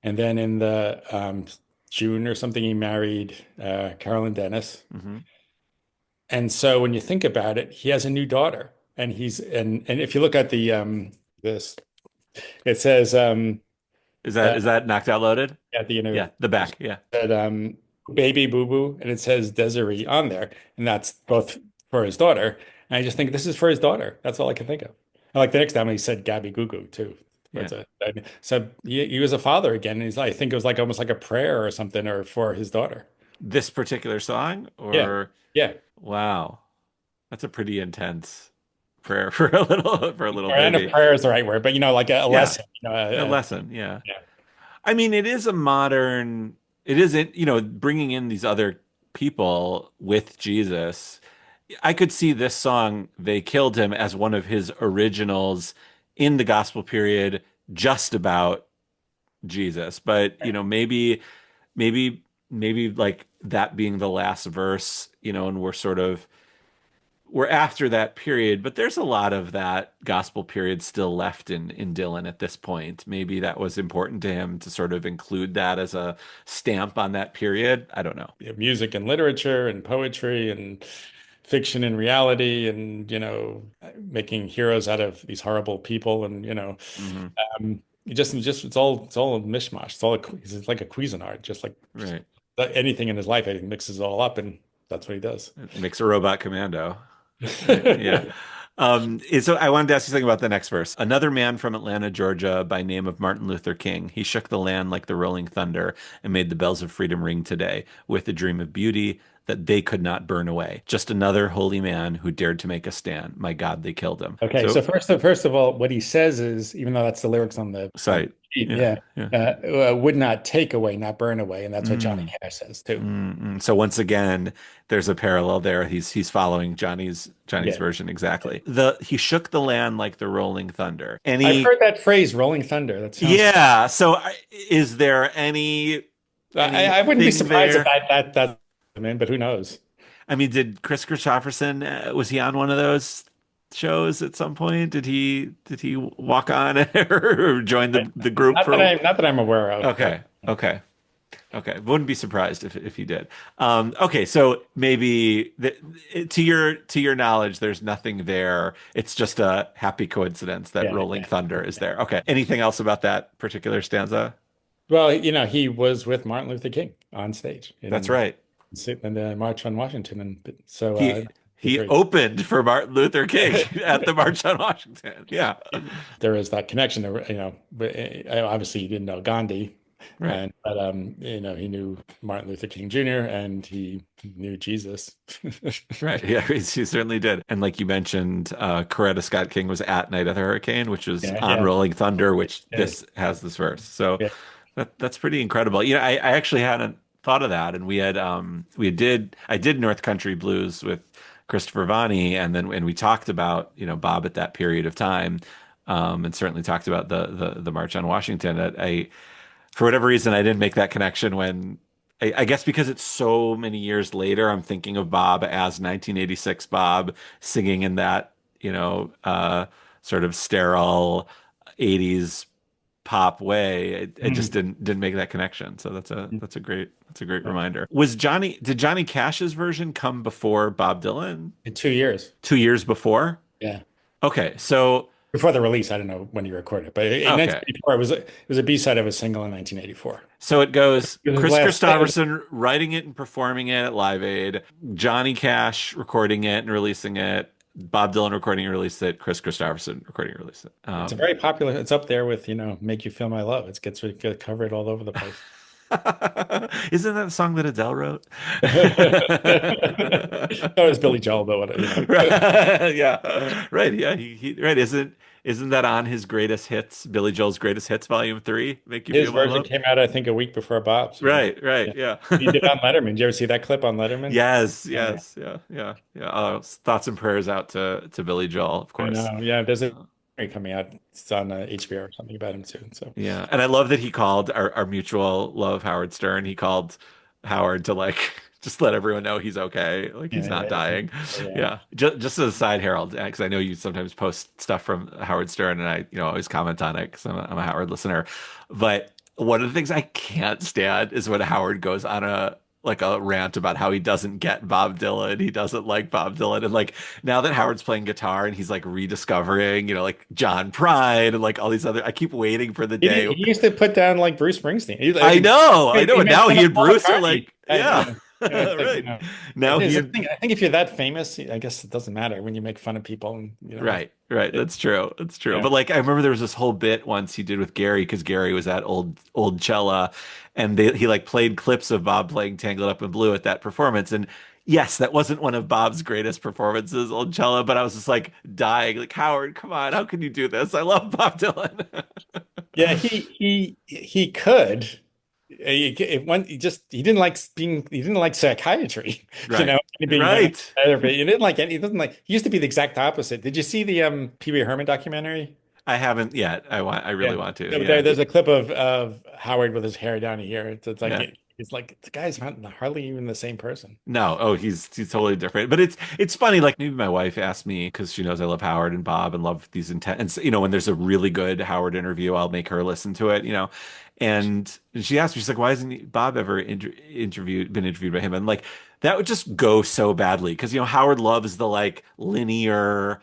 and then in the June or something, he married Carolyn Dennis. Hmm. And so when you think about it, he has a new daughter, and and if you look at the this, it says uh, Is that knocked out loaded? at the Yeah, the back. Yeah. said baby boo boo, and it says Desiree on there, and that's both for his daughter. And I just think this is for his daughter. That's all I can think of. I like the next time he said Gabby Goo Goo too. Yeah. So he was a father again. And I think it was like almost like a prayer or something, or for his daughter. This particular song, Yeah, or yeah. wow, that's a pretty intense prayer for a little Or and a baby. prayer is the right word, but like a Yeah, lesson. a lesson. Yeah. Yeah. I mean, it isn't, bringing in these other people with Jesus. I could see this song, They Killed Him, as one of his originals in the gospel period, just about Jesus. But, maybe, maybe like that being the last verse, and we're after that period, but there's a lot of that gospel period still left in Dylan at this point. Maybe that was important to him to sort of include that as a stamp on that period. I don't know. Music and literature and poetry and fiction and reality and making heroes out of these horrible people and Hmm. it just it's all a mishmash. It's like a Cuisinart, just like Right. anything in his life, he mixes it all up, and that's what he does. Makes a robot commando. Right. Yeah. So I wanted to ask you something about the next verse. Another man from Atlanta, Georgia, by name of Martin Luther King. He shook the land like the rolling thunder and made the bells of freedom ring today with a dream of beauty that they could not burn away. Just another holy man who dared to make a stand. My God, they killed him. Okay, so So, first of all, what he says is, even though that's the lyrics on the sorry. sheet, Yeah. yeah, Yeah. would not take away, not burn away, and that's what Johnny Mm. Cash says too. So once again, there's a parallel there. He's following Johnny's Yeah, version exactly. The he shook the land like the rolling thunder. I've Any heard that phrase, "Rolling Thunder." That sounds. Yeah. So is there I wouldn't be anything surprised if there? that's him in, but who knows? I mean, did Kris Kristofferson was he on one of those shows at some point? Did he walk on or join the group for? Not that I'm aware of, but Okay. Okay. Okay. Wouldn't be surprised if he did. Okay. So maybe to your knowledge, there's nothing there. It's just a happy coincidence that yeah, Rolling yeah. Thunder is there. Okay. Anything else about that particular stanza? Well, he was with Martin Luther King on stage That's right. in the March on Washington, and so He he's he very. opened for Martin Luther King at the March on Washington. Yeah. There is that connection. But obviously he didn't know Gandhi, Right. but he knew Martin Luther King Jr. and he knew Jesus. Right. Yeah, he certainly did. And like you mentioned, Coretta Scott King was at Night of the Hurricane, which was Yeah, on yeah, Rolling Thunder, which yeah, this has this verse. So yeah. that's pretty incredible. I actually hadn't thought of that. And I did North Country Blues with Christopher Vanney, and we talked about, Bob at that period of time. And certainly talked about the March on Washington. For whatever reason, I didn't make that connection when I guess because it's so many years later, I'm thinking of Bob as 1986 Bob singing in that, sort of sterile 80s pop way. I just Mhm. didn't make that connection. So that's a great reminder. Did Johnny Cash's version come before Bob Dylan? In 2 years. 2 years before? Yeah. Okay, so Before the release, I don't know when you recorded it, but in okay. 1984, it was a B-side of a single in 1984. So it goes It was his Kris last. Kristofferson writing it and performing it at Live Aid, Johnny Cash recording it and releasing it, Bob Dylan recording and released it, Kris Kristofferson recording and released it. It's a very popular. It's up there with "Make You Feel My Love." It gets covered all over the place. Isn't that a song that Adele wrote? That was Billy Joel, but Right. Yeah. Right. Yeah. Right. Isn't that on his greatest hits, Billy Joel's greatest hits, volume three? Make you his feel my version love? came out, I think, a week before Bob's. Right. Yeah. Right. Yeah. He did on Letterman. Did you ever see that clip on Letterman? Yes. Yeah, Yes. Yeah. Yeah. Yeah. Thoughts and prayers out to Billy Joel, of I course. know. Yeah, there's a coming out. It's on HBO or something about him soon. So Yeah. And I love that he called our mutual love, Howard Stern. He called Howard to like just let everyone know he's okay, like he's yeah, not dying. yeah, Yeah. Just as a side, Harold, because I know you sometimes post stuff from Howard Stern, and I, always comment on it because I'm a Howard listener. But one of the things I can't stand is when Howard goes on a rant about how he doesn't get Bob Dylan, he doesn't like Bob Dylan, and like now that Howard's playing guitar and he's like rediscovering, like John Prine and like all these other. I keep waiting for the day. he used to put down like Bruce Springsteen. I know. He And made now fun he of and Paul Bruce are McCartney. like, yeah, It's like, right. Now he and I think if you're that famous, I guess it doesn't matter when you make fun of people, and right, right. it, That's true. That's true. yeah. But like, I remember there was this whole bit once he did with Gary because Gary was at old Cella, and he like played clips of Bob playing Tangled Up in Blue at that performance. And yes, that wasn't one of Bob's greatest performances, old Cella. But I was just like dying, like Howard, come on, how can you do this? I love Bob Dylan. Yeah, he could. He didn't like psychiatry, Right, being done in right. therapy. He didn't like any. He doesn't like. He used to be the exact opposite. Did you see the Pee Wee Herman documentary? I haven't yet. I really Yeah, want to. Yeah, there's a clip of Howard with his hair down here. It's like yeah. it's like the guy's hardly even the same person. No, oh, he's totally different. But it's funny. Like maybe my wife asked me because she knows I love Howard and Bob and love these intense. And when there's a really good Howard interview, I'll make her listen to it. And she asked me, she's like, "Why hasn't Bob ever been interviewed by him?" And like that would just go so badly because Howard loves the like linear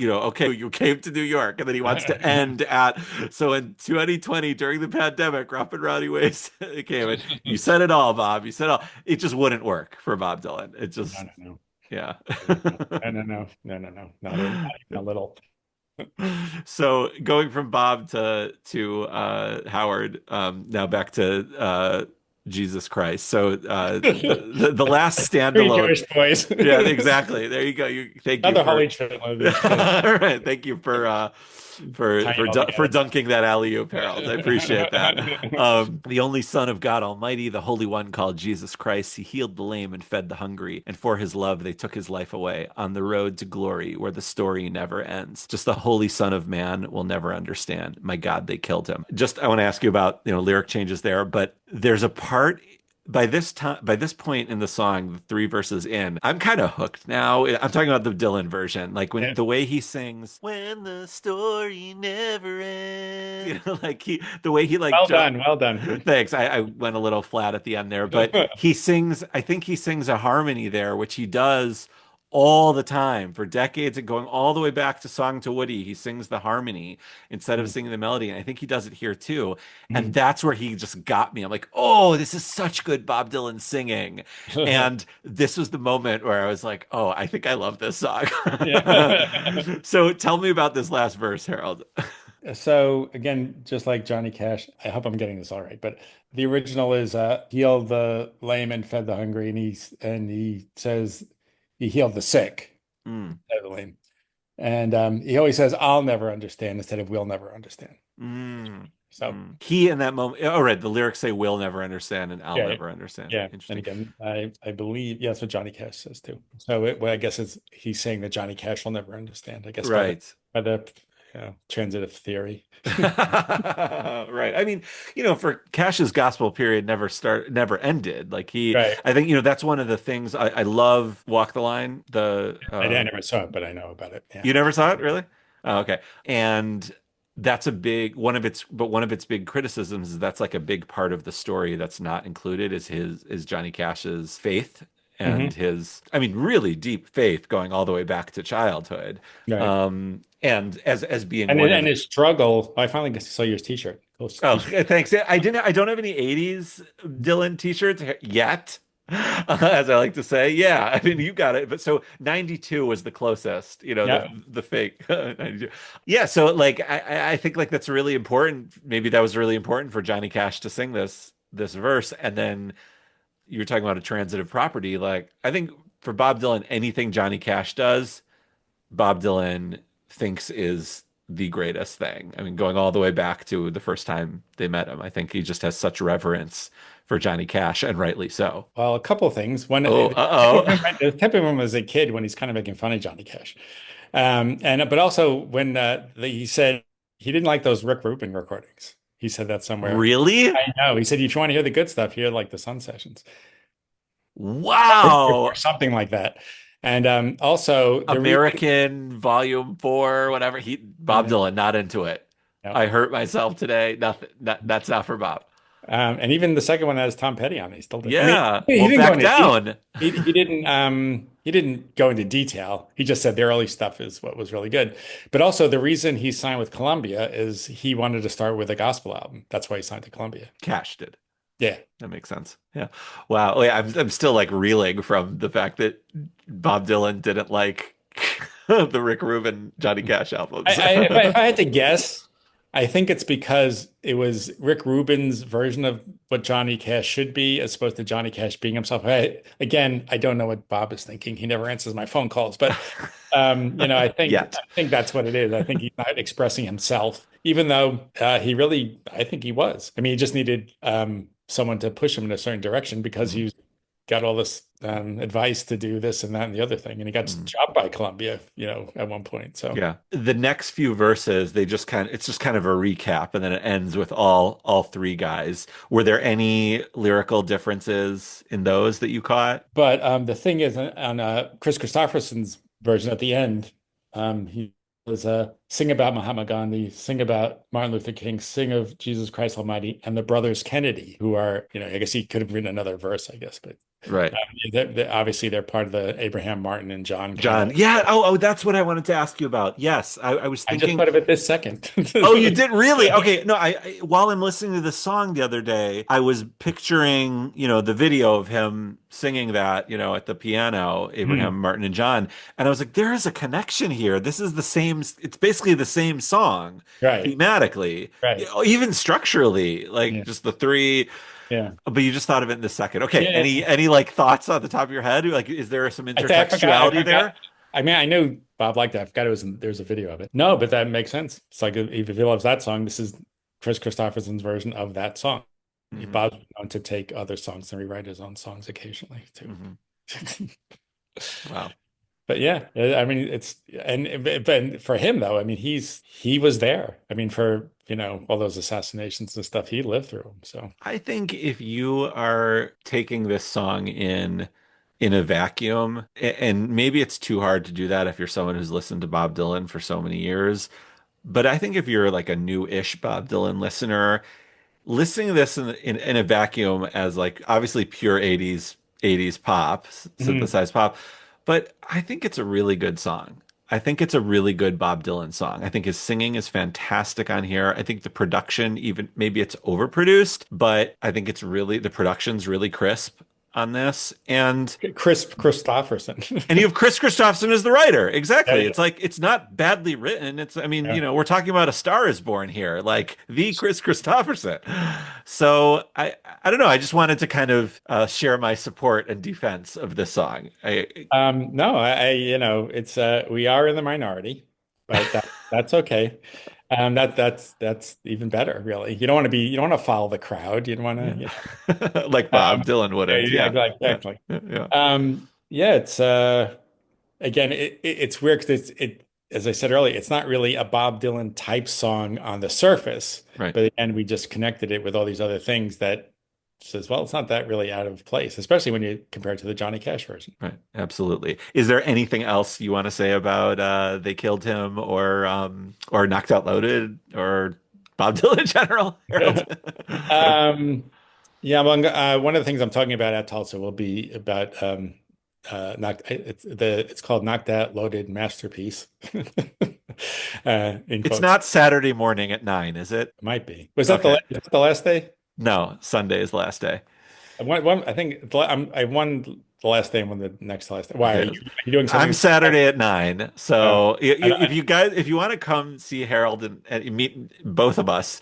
okay, you came to New York, and then he wants to end at, so in 2020 during the pandemic, Rough and Rowdy Ways came in. You said it all, Bob. You said it all. It just wouldn't work for Bob Dylan. It No, just, no, no. yeah. No, no, no, no, no, no, no, not even a little. So going from Bob to Howard, now back to Jesus Christ. So the last Three standalone. Jewish boys. Yeah, exactly. There you go. Thank you Another for holy trilogy. all right. Thank you Tying it all for together. dunking that alley-oop, Harold. I appreciate that. The only Son of God Almighty, the Holy One called Jesus Christ, he healed the lame and fed the hungry, and for his love they took his life away on the road to glory where the story never ends. Just the Holy Son of Man will never understand. My God, they killed him. Just I want to ask you about, lyric changes there, but there's a part by this point in the song, 3 verses in, I'm kind of hooked now. I'm talking about the Dylan version, like when Yeah. the way he sings "When the story never ends," like the way he like Well done, well done. thanks. I went a little flat at the end there, but he sings. I think he sings a harmony there, which he does all the time for decades, and going all the way back to Song to Woody. He sings the harmony instead of singing the melody, and I think he does it here too. And that's where he just got me. I'm like, oh, this is such good Bob Dylan singing. And this was the moment where I was like, oh, I think I love this song. Yeah. So tell me about this last verse, Harold. So again, just like Johnny Cash, I hope I'm getting this all right, but the original is healed the lame and fed the hungry, and he says he healed the sick, Mm, fed the lame. And he always says, I'll never understand instead of we'll never understand. mm, So mm. He in that moment, oh, right. The lyrics say, "We'll never understand," and "I'll yeah, yeah. never understand." Yeah. And Interesting. again, I believe, yeah, that's what Johnny Cash says too. So well, I guess he's saying that Johnny Cash will never understand, I guess Right. by the transitive theory. Right. I mean, for Cash's gospel period never ended. Like Right. I think, that's one of the things I love Walk the Line. I never saw it, but I know about it. Yeah. You never saw it, really? Oh, okay. And that's a big one of its big criticisms is that's like a big part of the story that's not included is Johnny Cash's faith and Hmm. his, I mean, really deep faith going all the way back to childhood. Right. And as being And one and of his struggle. I finally saw your t-shirt. Cool Oh, t-shirt. thanks. I don't have any 80s Dylan t-shirts yet. As I like to say, yeah. I mean, you got it. But so 92 was the closest, Yeah. the fake 92. Yeah, so like I think like that's really important. Maybe that was really important for Johnny Cash to sing this verse. And then you were talking about a transitive property. Like I think for Bob Dylan, anything Johnny Cash does, Bob Dylan thinks is the greatest thing. I mean, going all the way back to the first time they met him, I think he just has such reverence for Johnny Cash, and rightly so. Well, a couple of things. One, Oh, uh-oh. the type of him as a kid when he's kind of making fun of Johnny Cash, and but also when he said he didn't like those Rick Rubin recordings. He said that somewhere. Really? I know. He said if you want to hear the good stuff, hear like the Sun Sessions or Wow. something like that. And also the reason, American Volume 4, whatever. Bob yeah, Dylan, not into it. yeah. I hurt myself today. Nothing. That's not for Bob. And even the second one has Tom Petty on it. He still did. I mean, Yeah. he Well, didn't go back into de down. he didn't go into detail. He just said the early stuff is what was really good. But also the reason he signed with Columbia is he wanted to start with a gospel album. That's why he signed to Columbia. Cash did. Yeah. That makes sense. Yeah. Wow. Oh, yeah, I'm still like reeling from the fact that Bob Dylan didn't like the Rick Rubin Johnny Cash albums. If I had to guess, I think it's because it was Rick Rubin's version of what Johnny Cash should be, as opposed to Johnny Cash being himself. Again, I don't know what Bob is thinking. He never answers my phone calls, but Yet. I think that's what it is. I think he's not expressing himself, even though I think he was. I mean, he just needed someone to push him in a certain direction because Mhm. he got all this advice to do this and that and the other thing, and he got Mhm. dropped by Columbia, at one point. So. Yeah. The next few verses, it's just kind of a recap, and then it ends with all three guys. Were there any lyrical differences in those that you caught? But the thing is, on Kris Kristofferson's version at the end, he was sing about Mahatma Gandhi, sing about Martin Luther King, sing of Jesus Christ Almighty, and the brothers Kennedy, who are, I guess he could have written another verse, I guess, but Right. obviously they're part of the Abraham, Martin, and John kind John. of. Yeah. Oh, that's what I wanted to ask you about. Yes. I was I just thinking. thought of it this second. Oh, you did really? Okay. No, while I'm listening to the song the other day, I was picturing, the video of him singing that, at the piano, Abraham, Hmm. Martin, and John. And I was like, there is a connection here. This is the same, it's basically the same song Right, thematically, right. even structurally, like Yeah, just the three. yeah, But you just thought of it in a second. Okay. yeah. Any like thoughts on the top of your head? Like, is there some I forgot. I intertextuality forgot. there? I mean, I knew Bob liked that. I forgot there's a video of it. No, but that makes sense. It's like if he loves that song, this is Chris Christopherson's version of that song. Hmm. Bob's known to take other songs and rewrite his own songs occasionally too. Hmm. Wow. But yeah, I mean, but for him though, I mean, he was there. I mean, for all those assassinations and stuff he lived through. So I think if you are taking this song in a vacuum, and maybe it's too hard to do that if you're someone who's listened to Bob Dylan for so many years, but I think if you're like a new-ish Bob Dylan listener, listening to this in a vacuum as like obviously pure 80s pop, mhm. synthesized pop, but I think it's a really good song. I think it's a really good Bob Dylan song. I think his singing is fantastic on here. I think the production, even maybe it's overproduced, but I think the production's really crisp on this. Chris Christopherson. And you have Kris Kristofferson as the writer. Yeah, Exactly. yeah, It's like it's not badly written. I mean, yeah. we're talking about A Star Is Born here, like the Kris Kristofferson. So I don't know. I just wanted to kind of share my support and defense of this song. No, it's we are in the minority, but that's okay. That's even better, really. You don't want to follow the crowd. You don't want to, Yeah, like Bob Dylan yeah, wouldn't. yeah, Yeah, yeah, exactly. yeah. Yeah, it's again, it's weird because as I said earlier, it's not really a Bob Dylan type song on the surface, Right, but again, we just connected it with all these other things that says, well, it's not that really out of place, especially when you compare it to the Johnny Cash version. right. Absolutely. Is there anything else you want to say about They Killed Him or Knocked Out Loaded or Bob Dylan in general, Harold? Um, yeah, well, one of the things I'm talking about at Tulsa will be about it's called Knocked Out Loaded Masterpiece. In It's quotes. not Saturday morning at 9, is it? It might be. Was that Okay. the last day? No, Sunday is last day. I think I won the last day and won the next to last day. Why Okay. are you doing I'm something? Saturday at 9. Uh, So if I, you guys, if you want to come see Harold and meet both of us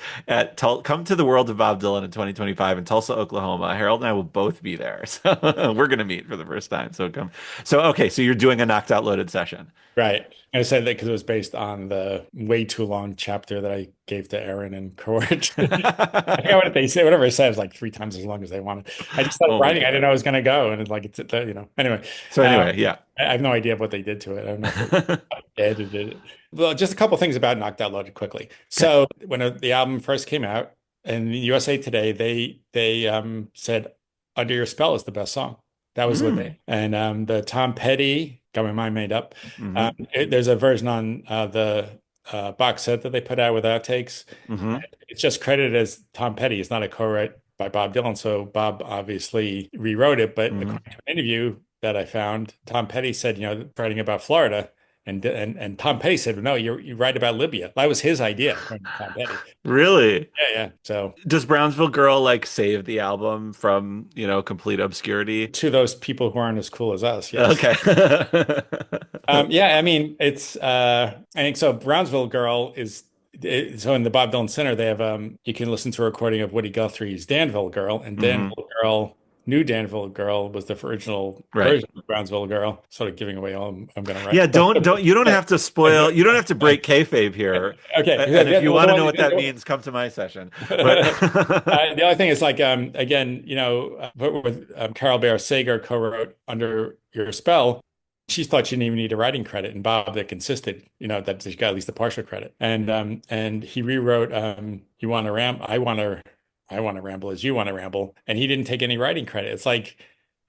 come to the World of Bob Dylan in 2025 in Tulsa, Oklahoma. Harold and I will both be there. So we're going to meet for the first time. So come. So, okay. So you're doing a knocked out loaded session. right. And I said that because it was based on the way too long chapter that I gave to Aaron and Court. I forgot what they say. Whatever it said was like three times as long as they wanted. I just started Oh my writing. I didn't know God. I was going to go, and it's like Anyway, So anyway, yeah. I have no idea what they did to it. I don't know if they edited it. Well, just a couple things about Knocked Out Loaded quickly. Okay. So when the album first came out, in USA Today, they said "Under Your Spell" is the best song. That was what Mm. they and the Tom Petty got my mind made up. Hmm. There's a version on the box set that they put out with outtakes. Hmm. It's just credited as Tom Petty. It's not a co-write by Bob Dylan. So Bob obviously rewrote it. But Hmm. according to an interview that I found, Tom Petty said, writing about Florida. And Tom Petty said, no, you write about Libya. That was his idea, according to Tom Petty. Really? Yeah, yeah. So Does Brownsville Girl like save the album from, complete obscurity? to those people who aren't as cool as us, yes. Okay. Yeah, I mean, I think so. Brownsville Girl so in the Bob Dylan Center, they have you can listen to a recording of Woody Guthrie's Danville Girl, and Hmm. New Danville Girl was the original Right. version of Brownsville Girl. Sort of giving away all I'm going to Yeah, write. you don't have to spoil, you don't have to break kayfabe here. Okay, And if you well, want to know what that means, come to my session. But the other thing is like again, with Carol Bear Sager co-wrote "Under Your Spell." She thought she didn't even need a writing credit, and Bob that insisted, that she got at least a partial credit. And he rewrote "You Want to Ram, I want to ramble as you want to ramble," and he didn't take any writing credit. It's like,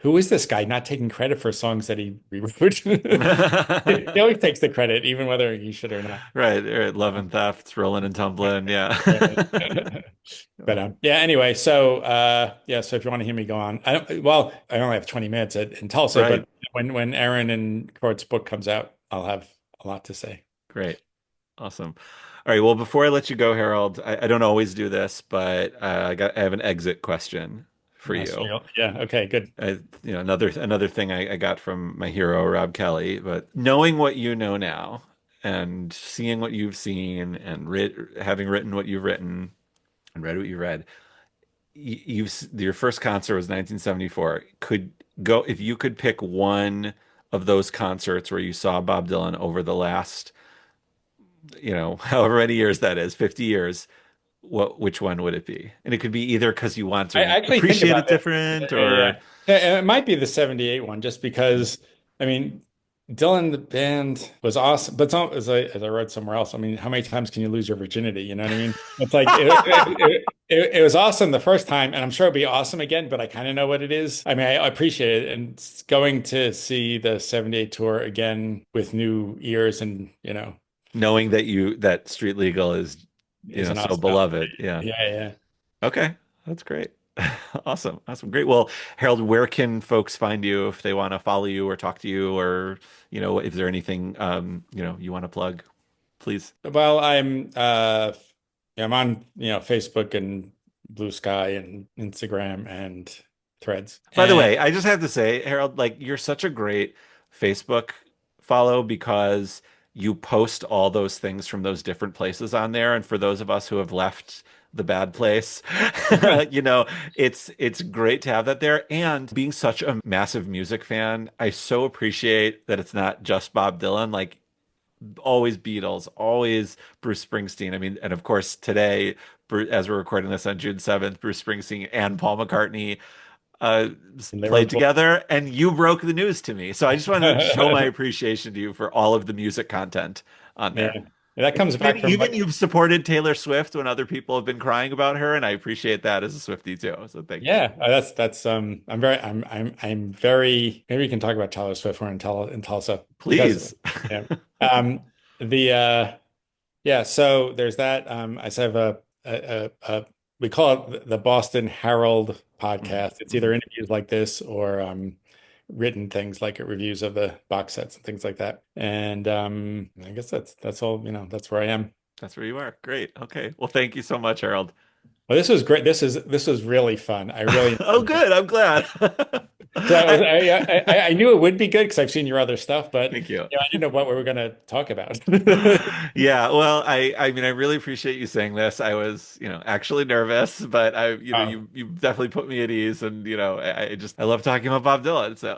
who is this guy not taking credit for songs that he rewrote? He always takes the credit, even whether he should or not. Right. Love and Theft, Rolling and Tumbling. Yeah. But yeah, anyway, so yeah, so if you want to hear me go on, I only have 20 minutes in Tulsa, Right. but when Aaron and Court's book comes out, I'll have a lot to say. Great. Awesome. All right. Well, before I let you go, Harold, I don't always do this, but I have an exit question for you. Yeah, okay, good. Another thing I got from my hero, Rob Kelly, but knowing what you know now and seeing what you've seen and having written what you've written and read what you read, your first concert was 1974. Could go if you could pick one of those concerts where you saw Bob Dylan over the last, however many years that is, 50 years, which one would it be? And it could be either because you want I to actually think appreciate about it that. different Yeah. or Yeah, it might be the 78 one just because I mean Dylan the band was awesome, but as I read somewhere else, I mean, how many times can you lose your virginity? You know what I mean? It's like it was awesome the first time, and I'm sure it'll be awesome again, but I kind of know what it is. I mean, I appreciate it, and going to see the 78 tour again with new ears and knowing that Street Legal is, is an so awesome album. beloved. Yeah. Yeah, yeah. Okay. That's great. Awesome. Awesome. Great. Well, Harold, where can folks find you if they want to follow you or talk to you or, is there anything, you want to plug, please? Well, yeah, I'm on, Facebook and Blue Sky and Instagram and Threads. By the And way, I just have to say, Harold, like you're such a great Facebook follow because you post all those things from those different places on there. And for those of us who have left the bad place, you know, it's great to have that there. And being such a massive music fan, I so appreciate that it's not just Bob Dylan. Like always Beatles, always Bruce Springsteen. I mean, and of course today, as we're recording this on June 7th, Bruce Springsteen and Paul McCartney uh, played Liverpool. together, and you broke the news to me. So I just wanted to show my appreciation to you for all of the music content on Yeah. there. That comes Even back from even you've supported Taylor Swift when other people have been crying about her, and I appreciate that as a Swiftie too. So thank you. yeah, that's I'm very maybe we can talk about Taylor Swift more in Tulsa because Please. yeah. Um the Yeah, so there's that. I just have we call it the Boston Herald Mhm, podcast. It's either mhm. interviews like this or written things like reviews of the box sets and things like that. And I guess that's all, that's where I am. That's where you are. Great. Okay. Well, thank you so much, Harold. Well, this was great. This was really fun. I really Oh, enjoyed it. good. I'm glad. So I, I knew it would be good because I've seen your other stuff, but thank you. I didn't know what we were going to talk about. Yeah, well, I mean, I really appreciate you saying this. I was, actually nervous, but Oh, you definitely put me at ease, and I love talking about Bob Dylan. So,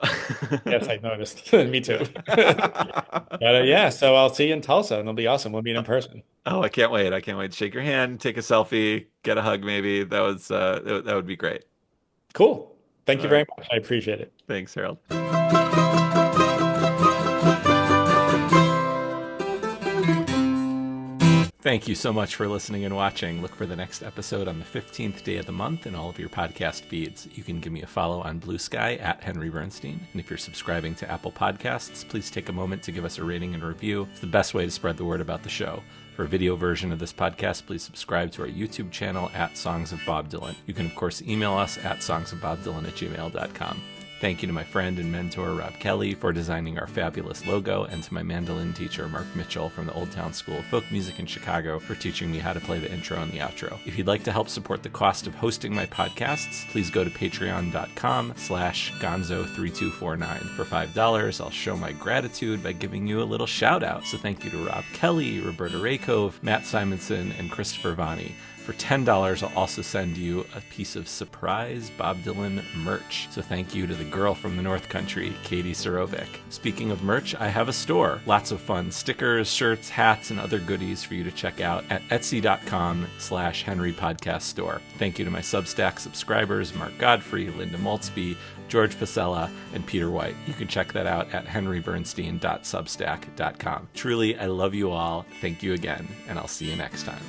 yes, I noticed. Me too. But yeah, so I'll see you in Tulsa, and it'll be awesome. We'll meet in person. oh, I can't wait! I can't wait to shake your hand, take a selfie, get a hug. Maybe that would be great. Cool. Thank All you right, very much. I appreciate it. thanks, Harold. Thank you so much for listening and watching. Look for the next episode on the 15th day of the month in all of your podcast feeds. You can give me a follow on Blue Sky at Henry Bernstein. And if you're subscribing to Apple Podcasts, please take a moment to give us a rating and review. It's the best way to spread the word about the show. For a video version of this podcast, please subscribe to our YouTube channel at Songs of Bob Dylan. You can, of course, email us at songsofbobdylan@gmail.com. Thank you to my friend and mentor, Rob Kelly, for designing our fabulous logo, and to my mandolin teacher, Mark Mitchell, from the Old Town School of Folk Music in Chicago, for teaching me how to play the intro and the outro. If you'd like to help support the cost of hosting my podcasts, please go to patreon.com/gonzo3249. For $5, I'll show my gratitude by giving you a little shout out. So thank you to Rob Kelly, Roberta Rakove, Matt Simonson, and Christopher Vani. For $10, I'll also send you a piece of surprise Bob Dylan merch. So thank you to the girl from the North Country, Katie Sorovic. Speaking of merch, I have a store. Lots of fun stickers, shirts, hats, and other goodies for you to check out at etsy.com/Henry Podcast Store. Thank you to my Substack subscribers, Mark Godfrey, Linda Maltzby, George Pasella, and Peter White. You can check that out at henrybernstein.substack.com. Truly, I love you all. Thank you again, and I'll see you next time.